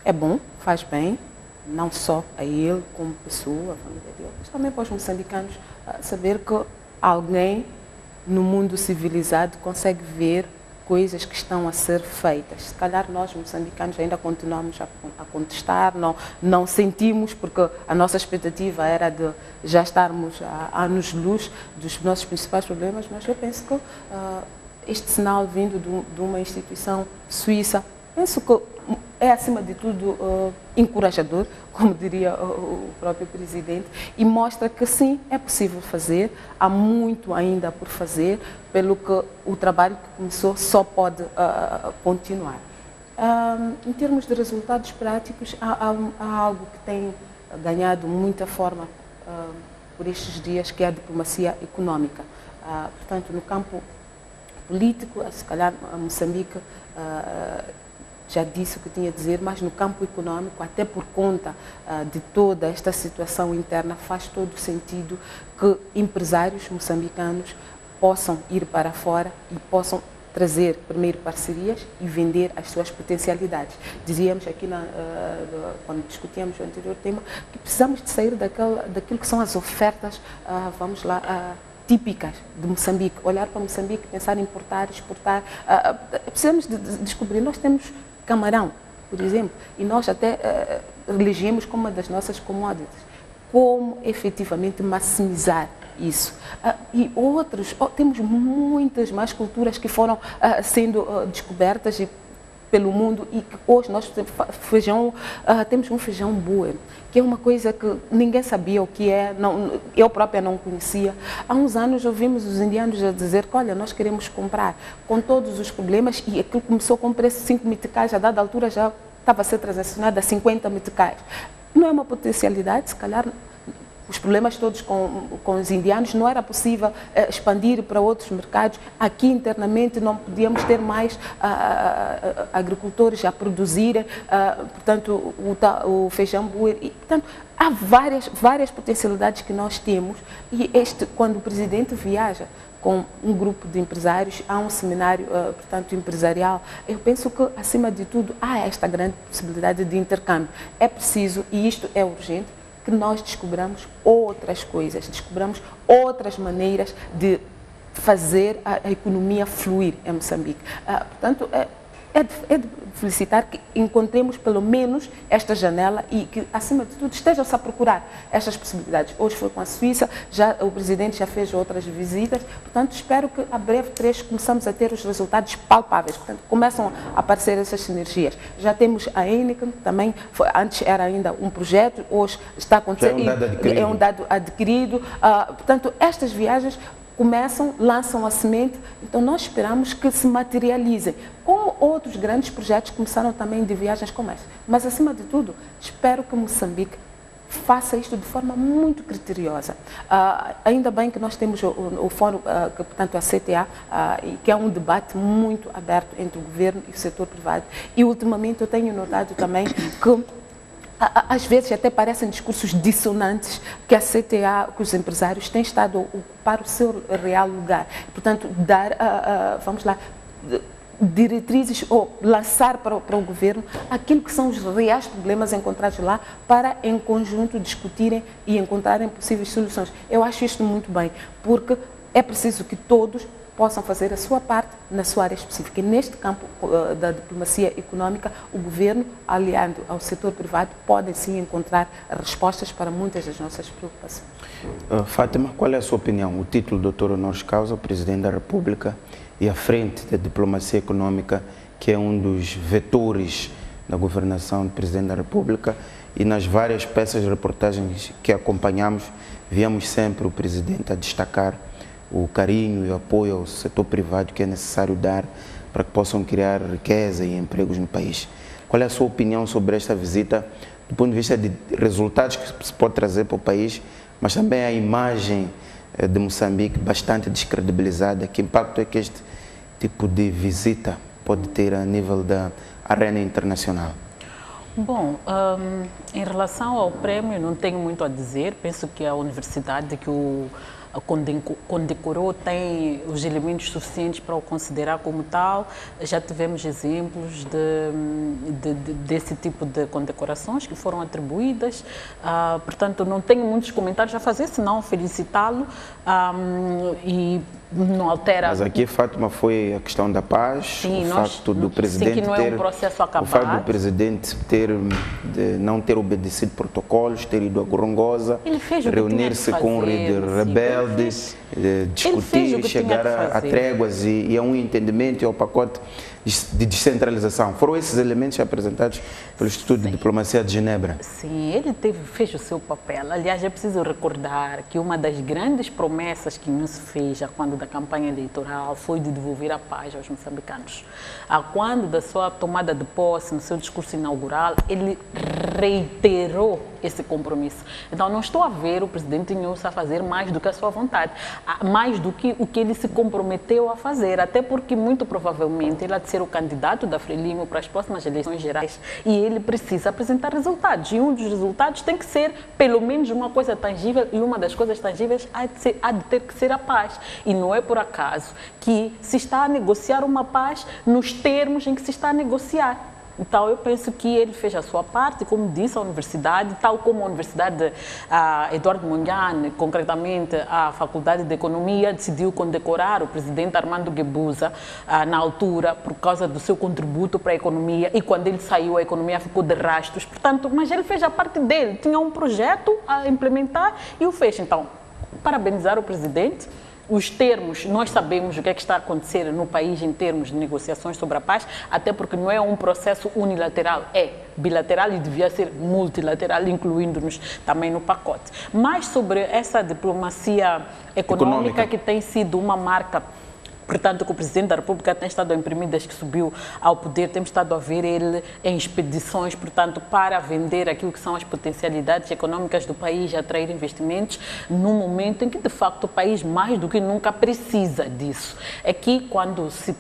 É bom, faz bem, não só a ele como pessoa, a família dele, mas também para os moçambicanos saber que alguém no mundo civilizado consegue ver coisas que estão a ser feitas. Se calhar nós, moçambicanos, ainda continuamos a contestar, não sentimos, porque a nossa expectativa era de já estarmos a anos-luz dos nossos principais problemas, mas eu penso que este sinal vindo de uma instituição suíça, penso que é, acima de tudo, encorajador, como diria o próprio presidente, e mostra que sim, é possível fazer, há muito ainda por fazer, pelo que o trabalho que começou só pode continuar. Em termos de resultados práticos, há algo que tem ganhado muita forma por estes dias, que é a diplomacia econômica. Portanto, no campo político, se calhar a Moçambique já disse o que tinha a dizer, mas no campo econômico, até por conta de toda esta situação interna, faz todo sentido que empresários moçambicanos possam ir para fora e possam trazer primeiro parcerias e vender as suas potencialidades. Dizíamos aqui, quando discutíamos o anterior tema, que precisamos de sair daquilo que são as ofertas, vamos lá, típicas de Moçambique. Olhar para Moçambique, pensar em importar, exportar. Precisamos de descobrir, nós temos camarão, por exemplo, e nós até elegemos como uma das nossas commodities. Como efetivamente maximizar isso? E temos muitas mais culturas que foram sendo descobertas pelo mundo e que hoje nós temos um feijão buer, que é uma coisa que ninguém sabia o que é, eu própria não conhecia. Há uns anos ouvimos os indianos a dizer que, olha, nós queremos comprar, com todos os problemas, e aquilo começou com preço de 5 meticais, a dada altura já estava a ser transacionado a 50 meticais. Não é uma potencialidade, se calhar os problemas todos com os indianos, não era possível expandir para outros mercados. Aqui internamente não podíamos ter mais agricultores a produzirem, portanto, o feijão buer. Portanto, há várias potencialidades que nós temos, e quando o presidente viaja com um grupo de empresários, há um seminário, portanto, empresarial, eu penso que, acima de tudo, há esta grande possibilidade de intercâmbio. É preciso, e isto é urgente, que nós descobramos outras coisas, descobramos outras maneiras de fazer a economia fluir em Moçambique. Portanto, é de felicitar que encontremos pelo menos esta janela e que, acima de tudo, estejam-se a procurar estas possibilidades. Hoje foi com a Suíça, o presidente já fez outras visitas, portanto, espero que a breve trecho começamos a ter os resultados palpáveis, portanto, começam a aparecer essas sinergias. Já temos a Heineken, também, antes era ainda um projeto, hoje está acontecendo, é um dado adquirido. Portanto, estas viagens, começam, lançam a semente, então nós esperamos que se materializem, como outros grandes projetos começaram também de viagens como esta. Mas, acima de tudo, espero que Moçambique faça isto de forma muito criteriosa. Ainda bem que nós temos o fórum, que, portanto, a CTA, que é um debate muito aberto entre o governo e o setor privado. E, ultimamente, eu tenho notado também que às vezes até parecem discursos dissonantes, que a CTA, que os empresários têm estado a ocupar o seu real lugar. Portanto, dar, vamos lá, diretrizes ou lançar para o governo aquilo que são os reais problemas encontrados lá para, em conjunto, discutirem e encontrarem possíveis soluções. Eu acho isto muito bem, porque é preciso que todos possam fazer a sua parte na sua área específica. E neste campo da diplomacia económica, o governo, aliado ao setor privado, podem sim encontrar respostas para muitas das nossas preocupações. Fátima, qual é a sua opinião? O título Doutor Honoris Causa, Presidente da República, e à frente da diplomacia económica, que é um dos vetores da governação do Presidente da República, e nas várias peças de reportagens que acompanhamos, viemos sempre o Presidente a destacar o carinho e o apoio ao setor privado que é necessário dar para que possam criar riqueza e empregos no país. Qual é a sua opinião sobre esta visita, do ponto de vista de resultados que se pode trazer para o país, mas também a imagem de Moçambique bastante descredibilizada? Que impacto é que este tipo de visita pode ter a nível da arena internacional? Bom, em relação ao prémio, não tenho muito a dizer. Penso que a universidade que o condecorou tem os elementos suficientes para o considerar como tal. Já tivemos exemplos desse tipo de condecorações que foram atribuídas, portanto não tenho muitos comentários a fazer, senão felicitá-lo, e não altera. Mas aqui, Fátima, foi a questão da paz, sim, o facto do presidente que não é um processo acabado. O facto do presidente não ter obedecido protocolos, ter ido a Gorongosa, reunir-se com o líder rebelde, discutir, chegar a tréguas e a um entendimento e ao pacote de descentralização. Foram esses elementos apresentados pelo Instituto de Diplomacia de Genebra? Sim, ele fez o seu papel. Aliás, é preciso recordar que uma das grandes promessas que nos fez quando da campanha eleitoral foi de devolver a paz aos moçambicanos. Quando da sua tomada de posse, no seu discurso inaugural, ele reiterou esse compromisso. Então, não estou a ver o presidente Inhosso a fazer mais do que a sua vontade, mais do que o que ele se comprometeu a fazer, até porque, muito provavelmente, ele há de ser o candidato da Frelimo para as próximas eleições gerais e ele precisa apresentar resultados. E um dos resultados tem que ser, pelo menos, uma coisa tangível, e uma das coisas tangíveis há de ter que ser a paz. E não é por acaso que se está a negociar uma paz nos termos em que se está a negociar. Então, eu penso que ele fez a sua parte, como disse a universidade, tal como a Universidade Eduardo Mondlane, concretamente a Faculdade de Economia, decidiu condecorar o presidente Armando Guebuza na altura por causa do seu contributo para a economia, e quando ele saiu a economia ficou de rastros. Portanto, mas ele fez a parte dele, tinha um projeto a implementar e o fez. Então, parabenizar o presidente. Os termos, nós sabemos o que é que está a acontecer no país em termos de negociações sobre a paz, até porque não é um processo unilateral, é bilateral e devia ser multilateral, incluindo-nos também no pacote. Mas sobre essa diplomacia econômica que tem sido uma marca, portanto, que o Presidente da República tem estado a imprimir desde que subiu ao poder, temos estado a ver ele em expedições, portanto, para vender aquilo que são as potencialidades econômicas do país, atrair investimentos, num momento em que, de facto, o país mais do que nunca precisa disso. É que quando se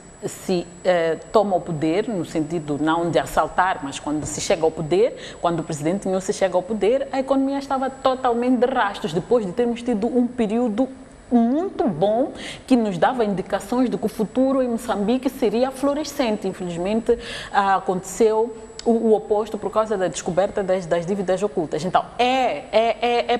toma o poder, no sentido não de assaltar, mas quando se chega ao poder, quando o Presidente não se chega ao poder, a economia estava totalmente de rastros, depois de termos tido um período muito bom, que nos dava indicações de que o futuro em Moçambique seria florescente. Infelizmente, aconteceu o oposto por causa da descoberta das dívidas ocultas. Então,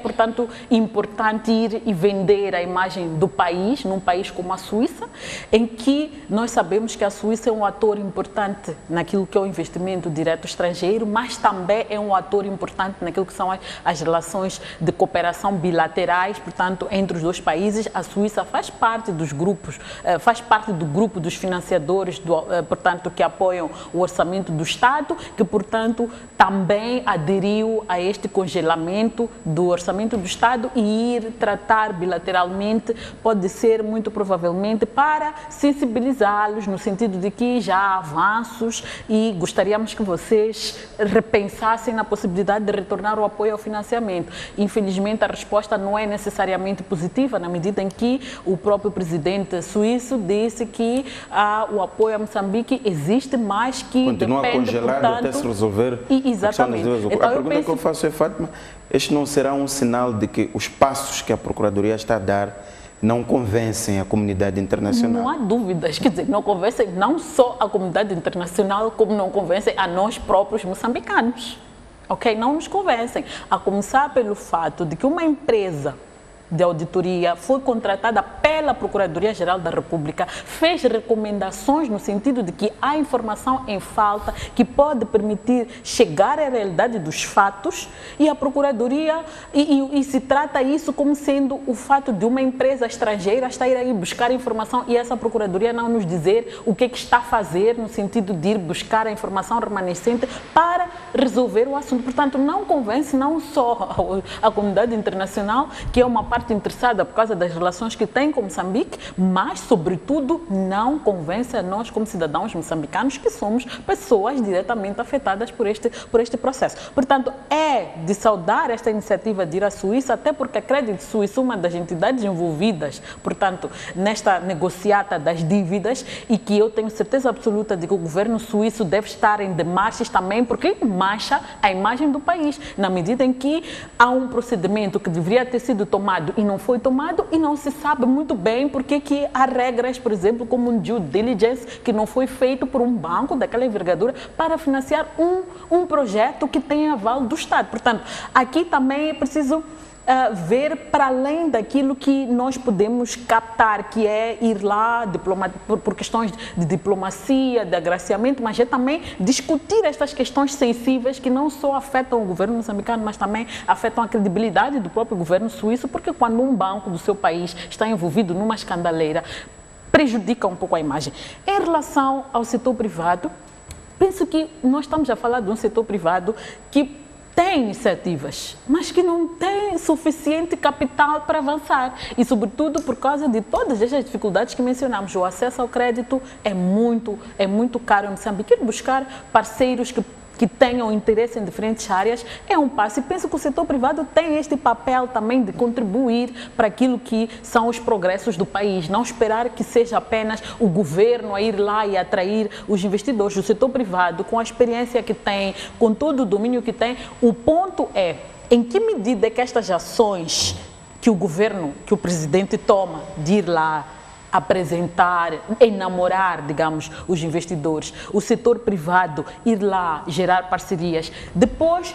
portanto, importante ir e vender a imagem do país, num país como a Suíça, em que nós sabemos que a Suíça é um ator importante naquilo que é o investimento direto estrangeiro, mas também é um ator importante naquilo que são as relações de cooperação bilaterais, portanto, entre os dois países. A Suíça faz parte dos grupos, faz parte do grupo dos financiadores, portanto, que apoiam o orçamento do Estado, que, portanto, também aderiu a este congelamento do orçamento do Estado e ir tratar bilateralmente, pode ser muito provavelmente para sensibilizá-los no sentido de que já há avanços e gostaríamos que vocês repensassem na possibilidade de retornar o apoio ao financiamento. Infelizmente, a resposta não é necessariamente positiva, na medida em que o próprio presidente suíço disse que o apoio a Moçambique existe, mas que continua depende, congelado portanto, até se resolver. Exatamente. Então, a pergunta que eu faço é, Fátima, este não será um sinal de que os passos que a Procuradoria está a dar não convencem a comunidade internacional? Não há dúvidas, quer dizer, não convencem não só a comunidade internacional, como não convencem a nós próprios moçambicanos. Ok? Não nos convencem. A começar pelo fato de que uma empresa de auditoria foi contratada pela Procuradoria-Geral da República, fez recomendações no sentido de que há informação em falta que pode permitir chegar à realidade dos fatos e a Procuradoria, e se trata isso como sendo o fato de uma empresa estrangeira estar aí buscar informação e essa Procuradoria não nos dizer o que está a fazer no sentido de ir buscar a informação remanescente para resolver o assunto. Portanto, não convence não só a comunidade internacional, que é uma parte interessada por causa das relações que tem com Moçambique, mas, sobretudo, não convence a nós como cidadãos moçambicanos que somos pessoas diretamente afetadas por este processo. Portanto, é de saudar esta iniciativa de ir à Suíça, até porque a Crédito Suíço, uma das entidades envolvidas, portanto, nesta negociata das dívidas, e que eu tenho certeza absoluta de que o governo suíço deve estar em demarches também, porque mancha a imagem do país, na medida em que há um procedimento que deveria ter sido tomado e não foi tomado e não se sabe muito bem porque que há regras, por exemplo, como um due diligence que não foi feito por um banco daquela envergadura para financiar um projeto que tem aval do Estado. Portanto, aqui também é preciso ver para além daquilo que nós podemos captar, que é ir lá por questões de diplomacia, de agraciamento, mas é também discutir estas questões sensíveis que não só afetam o governo moçambicano, mas também afetam a credibilidade do próprio governo suíço, porque quando um banco do seu país está envolvido numa escandaleira, prejudica um pouco a imagem. Em relação ao setor privado, penso que nós estamos a falar de um setor privado que tem iniciativas, mas que não tem suficiente capital para avançar. E, sobretudo, por causa de todas estas dificuldades que mencionamos. O acesso ao crédito é muito caro em Moçambique. Ir buscar parceiros que tenham interesse em diferentes áreas é um passo. E penso que o setor privado tem este papel também de contribuir para aquilo que são os progressos do país. Não esperar que seja apenas o governo a ir lá e atrair os investidores. O setor privado, com a experiência que tem, com todo o domínio que tem, o ponto é em que medida é que estas ações que o governo, que o presidente toma de ir lá apresentar, enamorar, digamos, os investidores, o setor privado ir lá gerar parcerias, depois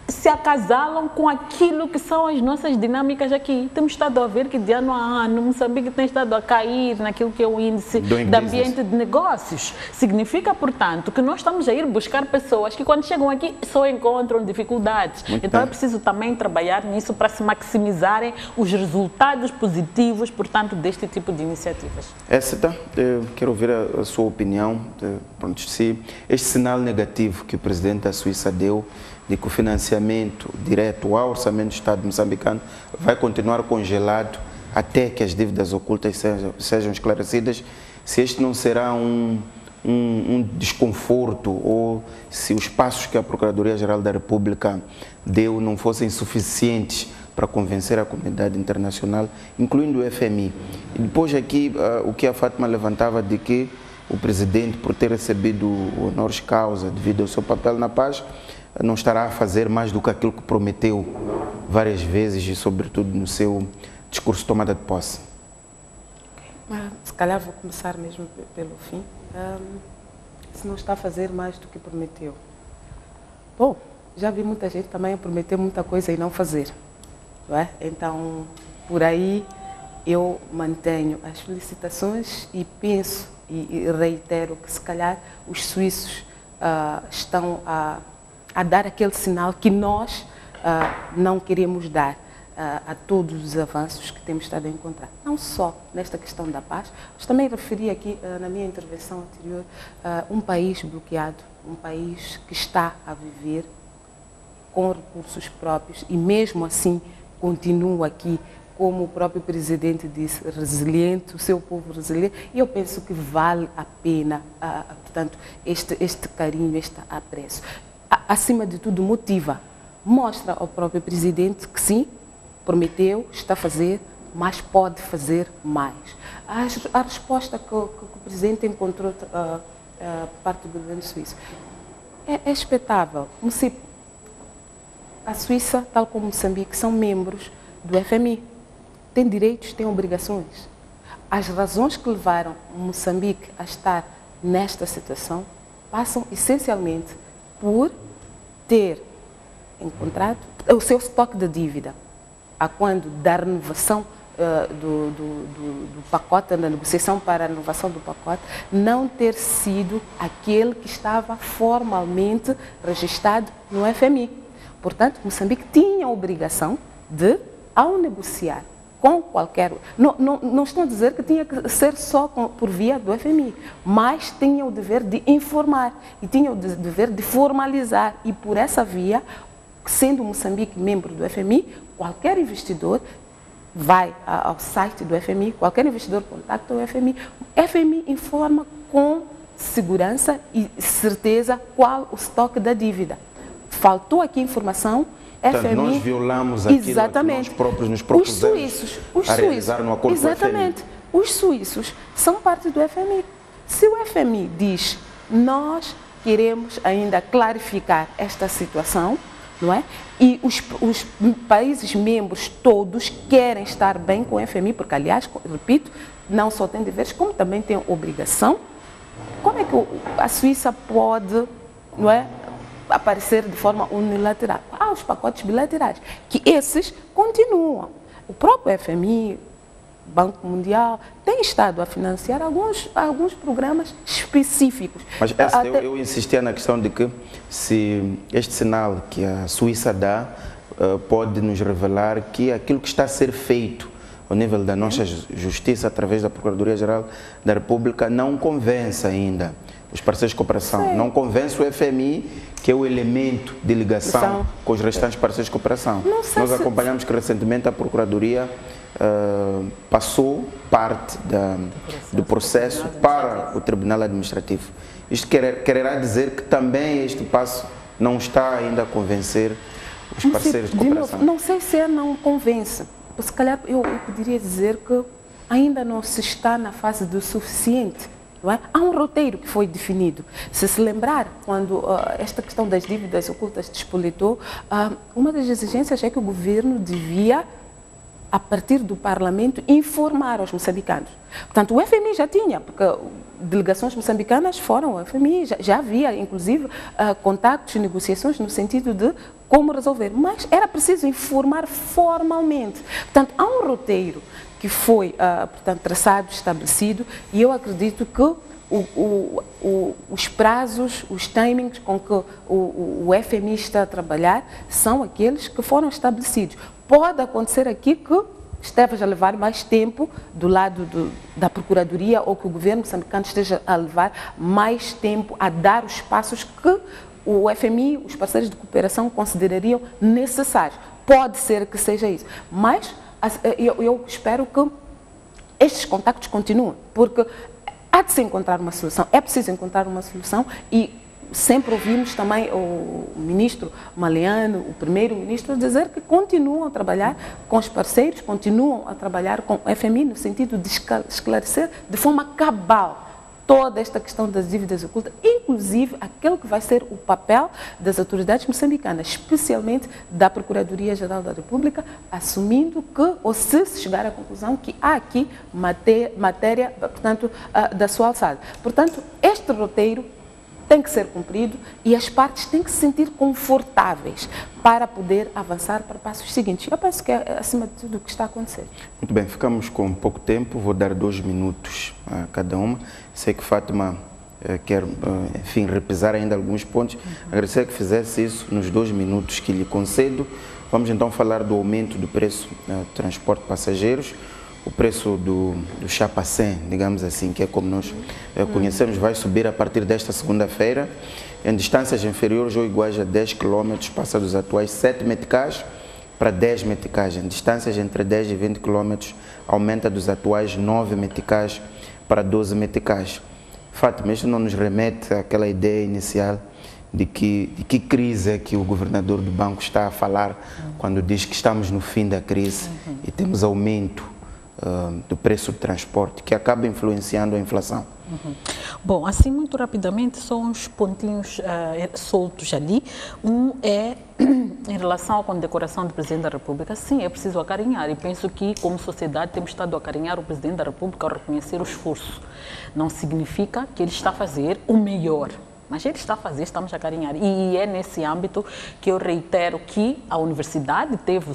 se acasalam com aquilo que são as nossas dinâmicas aqui. Temos estado a ver que de ano a ano Moçambique tem estado a cair naquilo que é o índice de ambiente de negócios. Significa, portanto, que nós estamos a ir buscar pessoas que quando chegam aqui só encontram dificuldades. Então é preciso também trabalhar nisso para se maximizarem os resultados positivos, portanto, deste tipo de iniciativas. Écita, quero ouvir a sua opinião. Se este sinal negativo que o presidente da Suíça deu de que o financiamento direto ao orçamento do Estado moçambicano vai continuar congelado até que as dívidas ocultas sejam esclarecidas, se este não será um desconforto ou se os passos que a Procuradoria-Geral da República deu não fossem suficientes para convencer a comunidade internacional, incluindo o FMI. E depois aqui, o que a Fátima levantava de que o presidente, por ter recebido o honoris causa devido ao seu papel na paz, não estará a fazer mais do que aquilo que prometeu várias vezes e, sobretudo, no seu discurso de tomada de posse. Se calhar vou começar mesmo pelo fim. Se não está a fazer mais do que prometeu. Bom, já vi muita gente também a prometer muita coisa e não fazer. Não é? Então, por aí, eu mantenho as felicitações e penso e reitero que, se calhar, os suíços estão a dar aquele sinal que nós não queremos dar. a todos os avanços que temos estado a encontrar. Não só nesta questão da paz, mas também referi aqui na minha intervenção anterior um país bloqueado, um país que está a viver com recursos próprios e mesmo assim continua aqui, como o próprio presidente disse, resiliente, o seu povo resiliente, e eu penso que vale a pena, portanto, este carinho, este apreço. Acima de tudo, motiva, mostra ao próprio presidente que sim, prometeu, está a fazer, mas pode fazer mais. A resposta que o presidente encontrou por parte do governo suíço é expectável. A Suíça, tal como Moçambique, são membros do FMI. Têm direitos, têm obrigações. As razões que levaram Moçambique a estar nesta situação passam essencialmente por ter encontrado o seu estoque de dívida, a quando da renovação do pacote, da negociação para a renovação do pacote, não ter sido aquele que estava formalmente registrado no FMI. Portanto, Moçambique tinha a obrigação de, ao negociar com qualquer... Não estou a dizer que tinha que ser só por via do FMI, mas tinha o dever de informar e tinha o dever de formalizar. E por essa via, sendo Moçambique membro do FMI, qualquer investidor vai ao site do FMI, qualquer investidor contacta o FMI. O FMI informa com segurança e certeza qual o estoque da dívida. Faltou aqui informação, Portanto, FMI... nós violamos aquilo exatamente. que nós próprios nos propusemos a realizar no acordo exatamente. com o FMI. Os suíços são parte do FMI. Se o FMI diz, nós queremos ainda clarificar esta situação, não é? E os países membros todos querem estar bem com o FMI, porque, aliás, repito, não só tem deveres, como também tem obrigação. Como é que a Suíça pode, não é, aparecer de forma unilateral? Há os pacotes bilaterais, que esses continuam. O próprio FMI, Banco Mundial, tem estado a financiar alguns programas específicos. Mas eu insistia na questão de que se este sinal que a Suíça dá pode nos revelar que aquilo que está a ser feito ao nível da nossa justiça, através da Procuradoria-Geral da República, não convence ainda os parceiros de cooperação, não convence o FMI, que é o elemento de ligação com os restantes parceiros de cooperação. Nós acompanhamos que recentemente a Procuradoria passou parte do processo para o Tribunal Administrativo. Isto quererá dizer que também este passo não está ainda a convencer os parceiros de cooperação. Não sei se não convence. Se calhar eu poderia dizer que ainda não se está na fase do suficiente. Não é? Há um roteiro que foi definido. Se lembrar, quando esta questão das dívidas ocultas despolitou, uma das exigências é que o governo devia, a partir do Parlamento, informar aos moçambicanos. Portanto, o FMI já tinha, porque delegações moçambicanas foram ao FMI, já havia, inclusive, contactos e negociações no sentido de como resolver, mas era preciso informar formalmente. Portanto, há um roteiro que foi, portanto, traçado, estabelecido, e eu acredito que os prazos, os timings com que o FMI está a trabalhar são aqueles que foram estabelecidos. Pode acontecer aqui que esteja a levar mais tempo do lado da Procuradoria ou que o governo moçambicano esteja a levar mais tempo a dar os passos que o FMI, os parceiros de cooperação, considerariam necessários. Pode ser que seja isso, mas eu espero que estes contactos continuem, porque há de se encontrar uma solução, é preciso encontrar uma solução e sempre ouvimos também o ministro Maleano, o primeiro-ministro, dizer que continuam a trabalhar com os parceiros, continuam a trabalhar com o FMI no sentido de esclarecer de forma cabal toda esta questão das dívidas ocultas, inclusive aquele que vai ser o papel das autoridades moçambicanas, especialmente da Procuradoria-Geral da República, assumindo que, ou se chegar à conclusão que há aqui matéria, portanto, da sua alçada. Portanto, este roteiro tem que ser cumprido e as partes têm que se sentir confortáveis para poder avançar para passos seguintes. Eu penso que é, acima de tudo, o que está a acontecer. Muito bem, ficamos com pouco tempo, vou dar 2 minutos a cada uma. Sei que Fátima quer, enfim, repisar ainda alguns pontos. Agradecer que fizesse isso nos 2 minutos que lhe concedo. Vamos então falar do aumento do preço do transporte de passageiros. O preço do chapa 100, digamos assim, que é como nós conhecemos, vai subir a partir desta segunda-feira. Em distâncias inferiores ou iguais a 10 km, passa dos atuais 7 meticais para 10 meticais. Em distâncias entre 10 e 20 km, aumenta dos atuais 9 meticais para 12 meticais. Fátima, isto não nos remete àquela ideia inicial de que crise é que o governador do banco está a falar quando diz que estamos no fim da crise e temos aumento do preço do transporte, que acaba influenciando a inflação. Bom, assim muito rapidamente, só uns pontinhos soltos ali. Um é em relação à condecoração do Presidente da República. Sim, é preciso acarinhar e penso que como sociedade temos estado a acarinhar o Presidente da República ao reconhecer o esforço. Não significa que ele está a fazer o melhor, mas ele está a fazer, estamos a carinhar. E é nesse âmbito que eu reitero que a universidade teve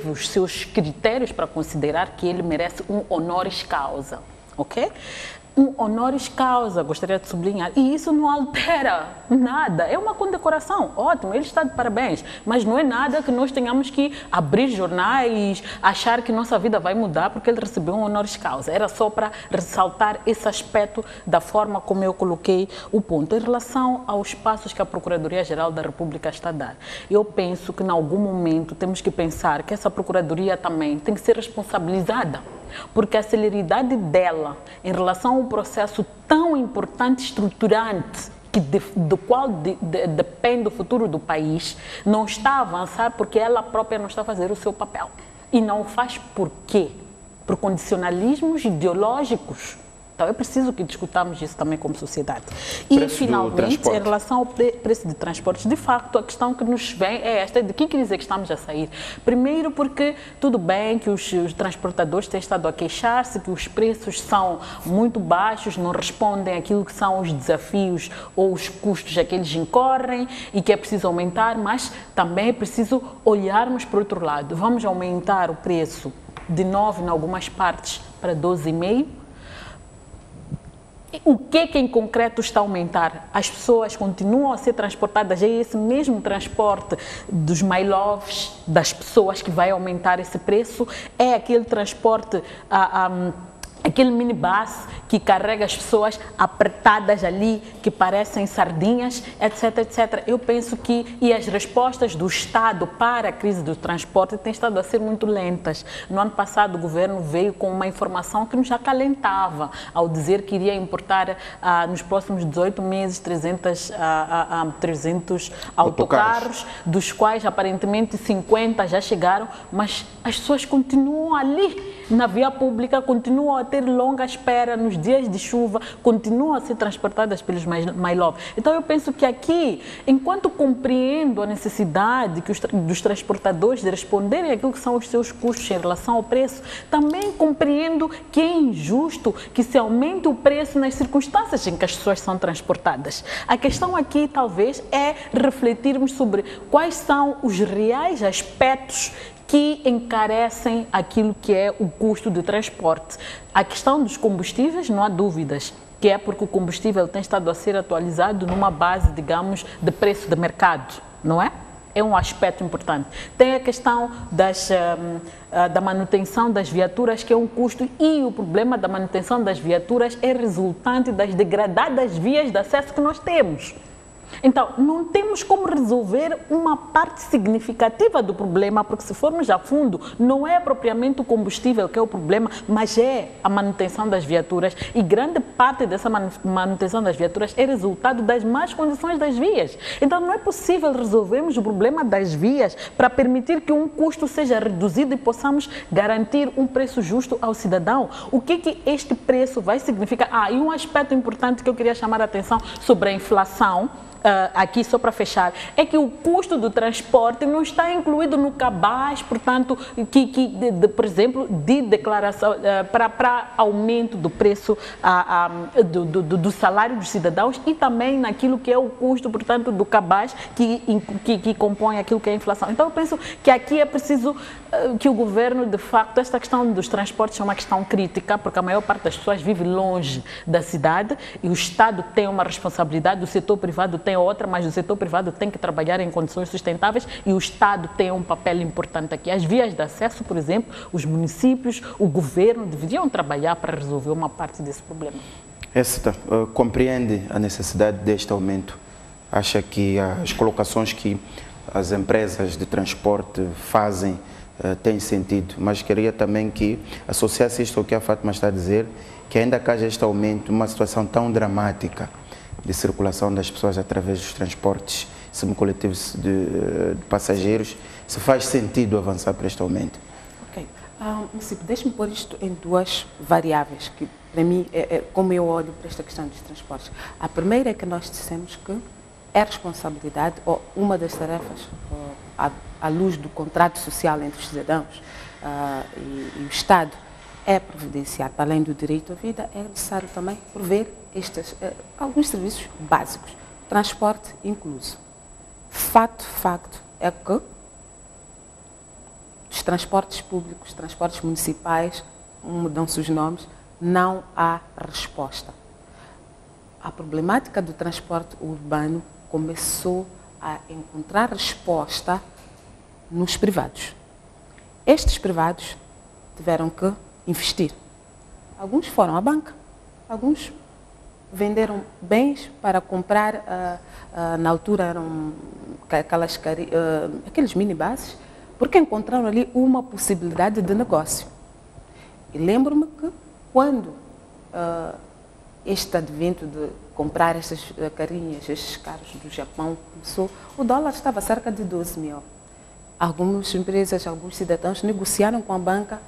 os seus critérios para considerar que ele merece um honoris causa, ok? Um honoris causa, gostaria de sublinhar, e isso não altera nada, é uma condecoração, ótimo, ele está de parabéns, mas não é nada que nós tenhamos que abrir jornais, achar que nossa vida vai mudar porque ele recebeu um honoris causa. Era só para ressaltar esse aspecto da forma como eu coloquei o ponto. Em relação aos passos que a Procuradoria-Geral da República está a dar, eu penso que em algum momento temos que pensar que essa Procuradoria também tem que ser responsabilizada, porque a celeridade dela em relação a um processo tão importante, estruturante, do qual depende o futuro do país, não está a avançar porque ela própria não está a fazer o seu papel. E não o faz por quê? Por condicionalismos ideológicos. Então é preciso que discutamos isso também como sociedade. E finalmente, em relação ao preço de transportes, de facto a questão que nos vem é esta, de que quer dizer que estamos a sair? Primeiro porque tudo bem que os transportadores têm estado a queixar-se que os preços são muito baixos, não respondem àquilo que são os desafios ou os custos a que eles incorrem e que é preciso aumentar, mas também é preciso olharmos para o outro lado. Vamos aumentar o preço de 9 em algumas partes para 12,5. O que em concreto está a aumentar? As pessoas continuam a ser transportadas, é esse mesmo transporte dos my-loves, das pessoas que vai aumentar esse preço? É aquele transporte, aquele minibus que carrega as pessoas apertadas ali, que parecem sardinhas, etc, etc. Eu penso que, e as respostas do Estado para a crise do transporte têm estado a ser muito lentas. No ano passado o governo veio com uma informação que nos acalentava, ao dizer que iria importar nos próximos 18 meses 300 autocarros, dos quais aparentemente 50 já chegaram, mas as pessoas continuam ali na via pública, continuam a ter longa espera nos dias de chuva, continuam a ser transportadas pelos my-love. Então eu penso que aqui, enquanto compreendo a necessidade dos transportadores de responderem àquilo que são os seus custos em relação ao preço, também compreendo que é injusto que se aumente o preço nas circunstâncias em que as pessoas são transportadas. A questão aqui talvez é refletirmos sobre quais são os reais aspectos que encarecem aquilo que é o custo de transporte. A questão dos combustíveis, não há dúvidas, que é porque o combustível tem estado a ser atualizado numa base, digamos, de preço de mercado, não é? É um aspecto importante. Tem a questão da manutenção das viaturas, que é um custo, e o problema da manutenção das viaturas é resultante das degradadas vias de acesso que nós temos. Então, não temos como resolver uma parte significativa do problema, porque se formos a fundo, não é propriamente o combustível que é o problema, mas é a manutenção das viaturas, e grande parte dessa manutenção das viaturas é resultado das más condições das vias. Então, não é possível resolvermos o problema das vias para permitir que um custo seja reduzido e possamos garantir um preço justo ao cidadão. O que este preço vai significar? E um aspecto importante que eu queria chamar a atenção sobre a inflação, aqui só para fechar, é que o custo do transporte não está incluído no cabaz, portanto, por exemplo, de declaração para aumento do preço do salário dos cidadãos, e também naquilo que é o custo, portanto, do cabaz que compõe aquilo que é a inflação. Então, eu penso que aqui é preciso que o governo, de facto, esta questão dos transportes é uma questão crítica, porque a maior parte das pessoas vive longe da cidade e o Estado tem uma responsabilidade, o setor privado tem tem outra, mas o setor privado tem que trabalhar em condições sustentáveis e o Estado tem um papel importante aqui. As vias de acesso, por exemplo, os municípios, o governo deveriam trabalhar para resolver uma parte desse problema. Esta compreende a necessidade deste aumento? Acha que as colocações que as empresas de transporte fazem têm sentido? Mas queria também que associasse isto ao que a Fátima está a dizer, que ainda que haja este aumento, uma situação tão dramática de circulação das pessoas através dos transportes semicoletivos de passageiros, se faz sentido avançar para este aumento? Ok. Deixe-me pôr isto em duas variáveis, que para mim é como eu olho para esta questão dos transportes. A primeira é que nós dissemos que é responsabilidade, ou uma das tarefas, à luz do contrato social entre os cidadãos e o Estado, é providenciar, para além do direito à vida, é necessário também prover alguns serviços básicos, transporte incluso. Facto é que os transportes públicos, transportes municipais, mudam-se os nomes, não há resposta. A problemática do transporte urbano começou a encontrar resposta nos privados. Estes privados tiveram que investir. Alguns foram à banca, alguns venderam bens para comprar, na altura eram aqueles minibuses, porque encontraram ali uma possibilidade de negócio. E lembro-me que quando este advento de comprar estas carinhas, estes carros do Japão começou, o dólar estava cerca de 12 mil. Algumas empresas, alguns cidadãos negociaram com a banca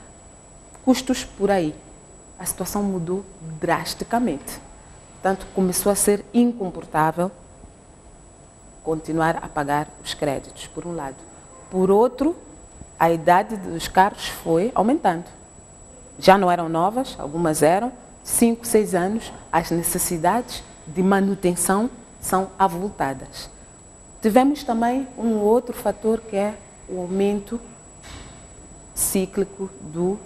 custos por aí. A situação mudou drasticamente. Portanto, começou a ser incomportável continuar a pagar os créditos, por um lado. Por outro, a idade dos carros foi aumentando. Já não eram novas, algumas eram, 5, 6 anos, as necessidades de manutenção são avultadas. Tivemos também um outro fator que é o aumento cíclico do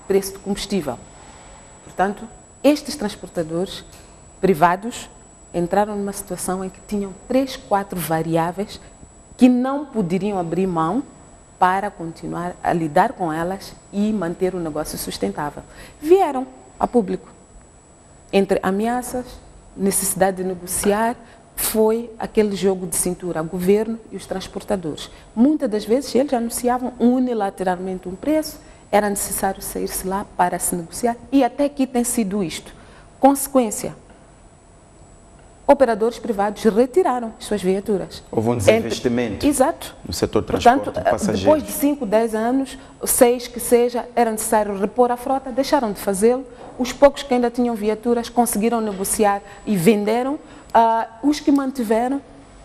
preço do combustível. Portanto, estes transportadores privados entraram numa situação em que tinham 3, 4 variáveis que não poderiam abrir mão para continuar a lidar com elas e manter o negócio sustentável. Vieram a público. Entre ameaças, necessidade de negociar, foi aquele jogo de cintura, o governo e os transportadores. Muitas das vezes eles anunciavam unilateralmente um preço, era necessário sair-se lá para se negociar e até aqui tem sido isto. Consequência, operadores privados retiraram as suas viaturas. Houve um desinvestimento no setor de transporte de passageiros. Depois de 5, 10 anos, 6 que seja, era necessário repor a frota, deixaram de fazê-lo. Os poucos que ainda tinham viaturas conseguiram negociar e venderam. Os que mantiveram,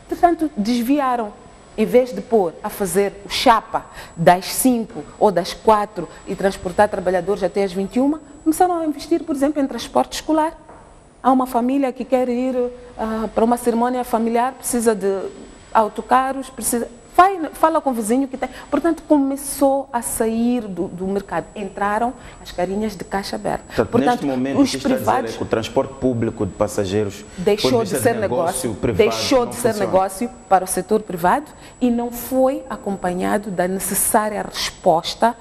portanto, desviaram. Em vez de pôr a fazer o chapa das 5 ou das 4 e transportar trabalhadores até as 21, começaram a investir, por exemplo, em transporte escolar. Há uma família que quer ir para uma cerimónia familiar, precisa de autocarros, fala com o vizinho que tem. Portanto, começou a sair do mercado. Entraram as carinhas de caixa aberta. Portanto, neste momento, os privados, que o transporte público de passageiros deixou de ser negócio, deixou de ser negócio para o setor privado e não foi acompanhado da necessária resposta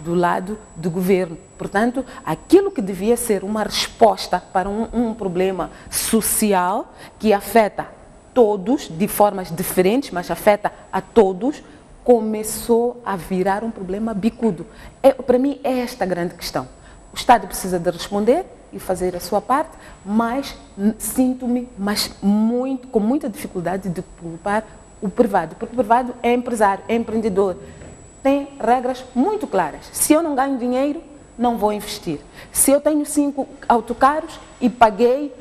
do lado do governo. Portanto, aquilo que devia ser uma resposta para um problema social que afeta todos, de formas diferentes, mas afeta a todos, começou a virar um problema bicudo. Para mim, é esta a grande questão. O Estado precisa de responder e fazer a sua parte, mas sinto-me com muita dificuldade de culpar o privado, porque o privado é empresário, é empreendedor, tem regras muito claras. Se eu não ganho dinheiro, não vou investir. Se eu tenho 5 autocarros e paguei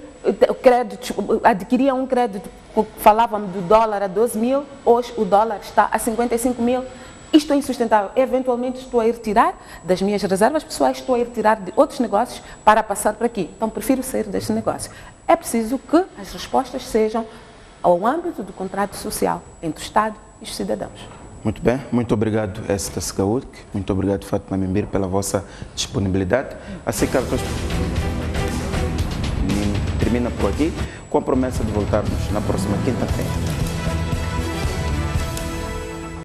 créditos, adquiria um crédito, falávamos do dólar a 12 mil, hoje o dólar está a 55 mil. Isto é insustentável. Eventualmente estou a ir tirar das minhas reservas pessoais, estou a ir tirar de outros negócios para passar para aqui. Então prefiro sair deste negócio. É preciso que as respostas sejam ao âmbito do contrato social entre o Estado e os cidadãos. Muito bem, muito obrigado, Esther Segaúd, muito obrigado, Fátima Mimbir, pela vossa disponibilidade. Assim que termina por aqui, com a promessa de voltarmos na próxima quinta-feira.